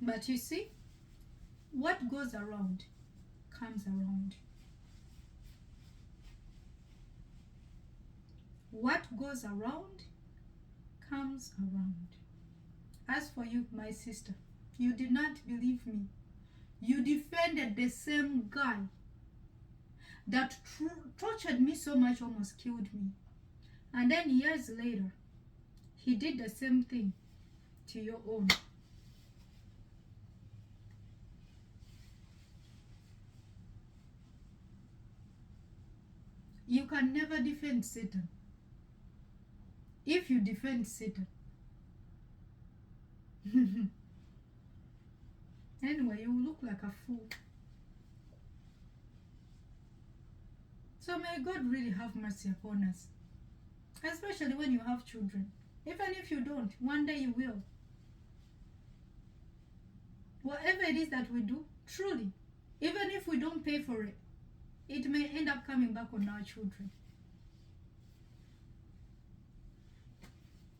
But you see, what goes around comes around. What goes around comes around. As for you, my sister, you did not believe me. You defended the same guy that tortured me so much, almost killed me. And then years later, he did the same thing to your own. You can never defend Satan. If you defend Satan, anyway, you will look like a fool. So may God really have mercy upon us, especially when you have children. Even if you don't, one day you will. Whatever it is that we do, truly, even if we don't pay for it, it may end up coming back on our children.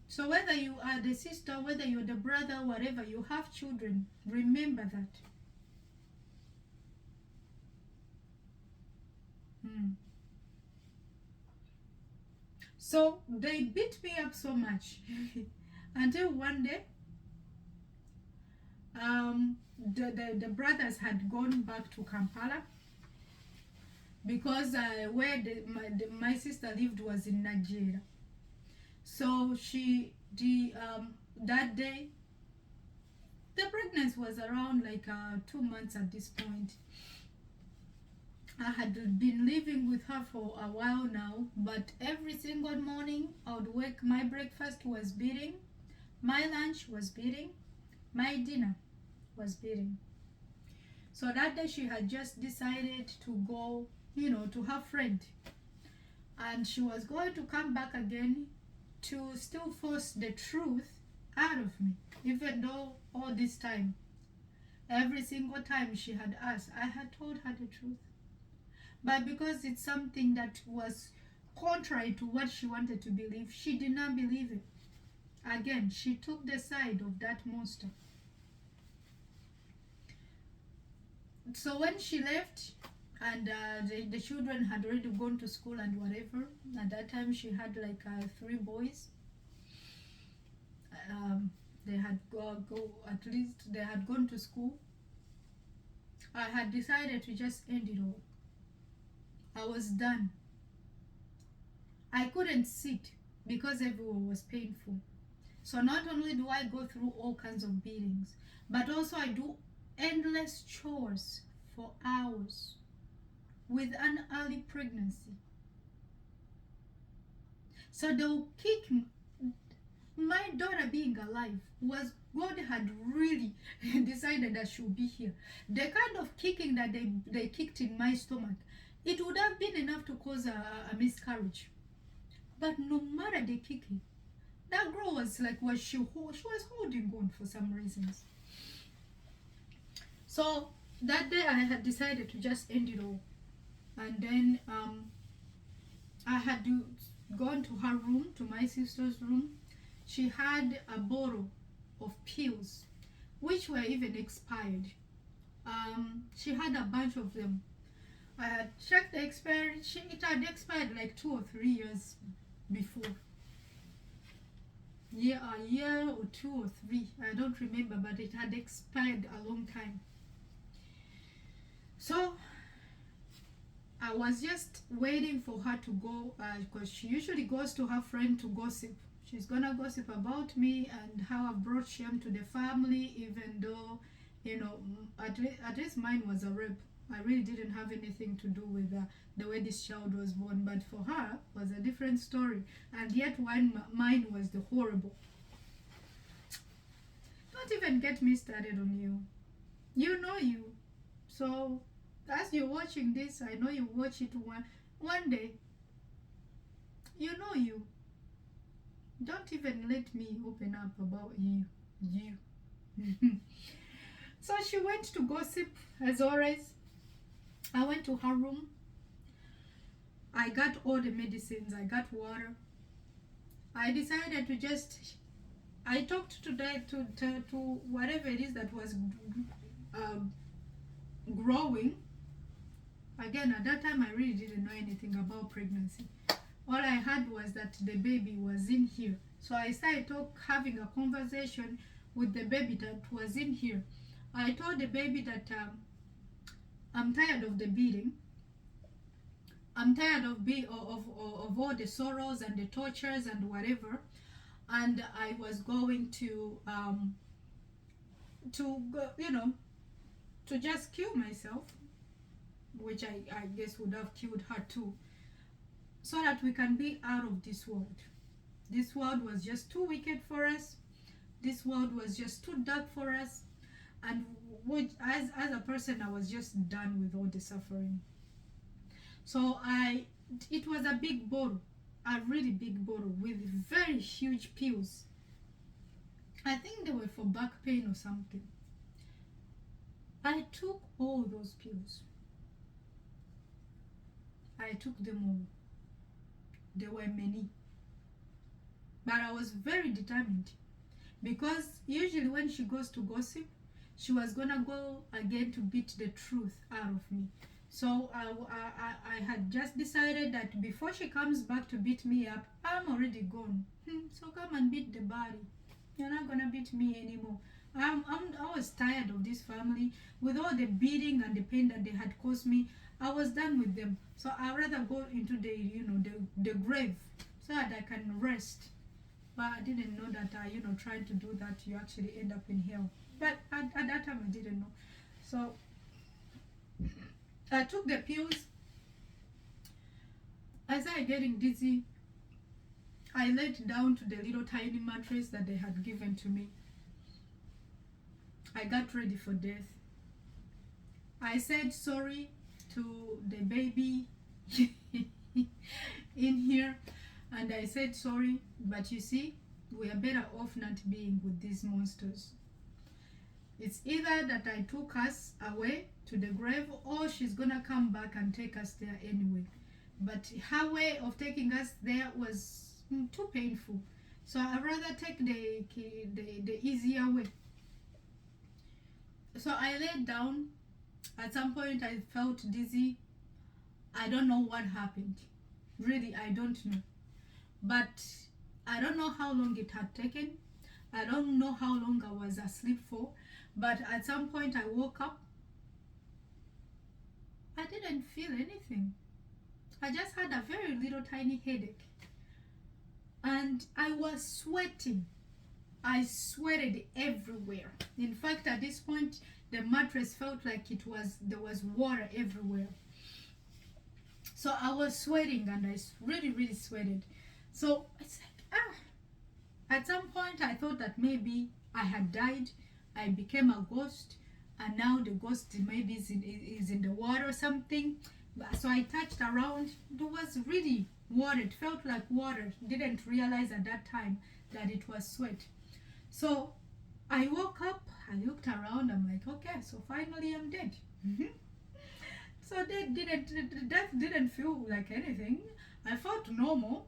So whether you are the sister, whether you're the brother, whatever, you have children, remember that. So they beat me up so much until one day the brothers had gone back to Kampala, because where my sister lived was in Nigeria. So that day, the pregnancy was around like 2 months at this point. I had been living with her for a while now, but every single morning I would wake, my breakfast was beating, my lunch was beating, my dinner was beating. So that day she had just decided to go, to her friend, and she was going to come back again to still force the truth out of me, even though all this time, every single time she had asked, I had told her the truth. But because it's something that was contrary to what she wanted to believe, she did not believe it. Again, she took the side of that monster. So when she left, and the children had already gone to school and whatever, at that time she had like 3 boys. They had at least they had gone to school. I had decided to just end it all. I was done. I couldn't sit because everyone was painful. So not only do I go through all kinds of beatings, but also I do endless chores for hours with an early pregnancy. So they'll kick me. My daughter being alive was God had really decided that she would be here. The kind of kicking that they kicked in my stomach, it would have been enough to cause a miscarriage. But no matter the kicking, that girl was like, she was holding on for some reasons. So that day I had decided to just end it all. And then I had gone to her room, to my sister's room. She had a bottle of pills, which were even expired. She had a bunch of them. I had checked the expiry. It had expired like 2 or 3 years before. Yeah, a year or 2 or 3. I don't remember, but it had expired a long time. So I was just waiting for her to go, because she usually goes to her friend to gossip. She's gonna gossip about me and how I brought shame to the family, even though, at least mine was a rape. I really didn't have anything to do with the way this child was born, but for her was a different story. And yet mine was the horrible. Don't even get me started on you. You know you. So as you're watching this, I know you watch it one day. You know you. Don't even let me open up about you. So she went to gossip as always. I went to her room. I got all the medicines. I got water. I decided to just, I talked to whatever it is that was um, growing. Again, at that time, I really didn't know anything about pregnancy. All I had was that the baby was in here. So I started having a conversation with the baby that was in here. I told the baby that I'm tired of the beating. I'm tired of all the sorrows and the tortures and whatever. And I was going to just kill myself, which I guess would have killed her too, so that we can be out of this world. This world was just too wicked for us. This world was just too dark for us. And as a person, I was just done with all the suffering. So it was a big bottle, a really big bottle with very huge pills. I think they were for back pain or something. I took all those pills. I took them all. There were many. But I was very determined, because usually when she goes to gossip, she was gonna go again to beat the truth out of me. So I had just decided that before she comes back to beat me up, I'm already gone. So come and beat the body. You're not gonna beat me anymore. I was tired of this family with all the beating and the pain that they had caused me. I was done with them. So I'd rather go into the grave so that I can rest. But I didn't know that trying to do that, you actually end up in hell. But at that time I didn't know. So I took the pills. I started getting dizzy. I laid down to the little tiny mattress that they had given to me. I got ready for death. I said sorry to the baby in here, and I said sorry, but you see, we are better off not being with these monsters. It's either that I took us away to the grave, or she's gonna come back and take us there anyway. But her way of taking us there was too painful, so I'd rather take the easier way. So I laid down. At some point I felt dizzy. I don't know what happened. Really, I don't know. But I don't know how long it had taken. I don't know how long I was asleep for. But at some point I woke up. I didn't feel anything. I just had a very little tiny headache. And I was sweating. I sweated everywhere. In fact, at this point, the mattress felt like there was water everywhere. So I was sweating, and I really, really sweated. So it's like, At some point, I thought that maybe I had died. I became a ghost, and now the ghost maybe is in the water or something. So I touched around. It was really water. It felt like water. Didn't realize at that time that it was sweat. So I woke up, I looked around, I'm like, okay, so finally I'm dead. So death didn't feel like anything. I felt normal.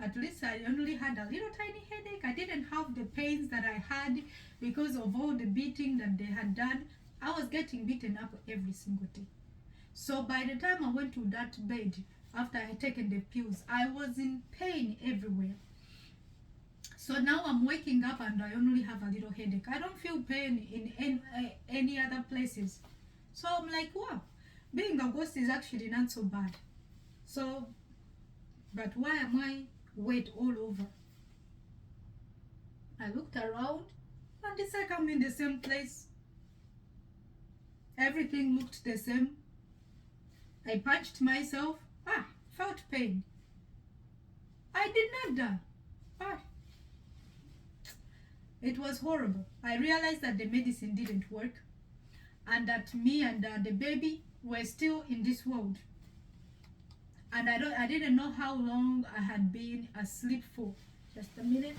At least I only had a little tiny headache. I didn't have the pains that I had because of all the beating that they had done. I was getting beaten up every single day. So by the time I went to that bed, after I had taken the pills, I was in pain everywhere. So now I'm waking up and I only have a little headache. I don't feel pain in any other places. So I'm like, wow, being a ghost is actually not so bad. So, but why am I wet all over? I looked around and it's like I'm in the same place. Everything looked the same. I punched myself. Felt pain. I did not die. It was horrible. I realized that the medicine didn't work, and that me and the baby were still in this world. And I didn't know how long I had been asleep for. Just a minute.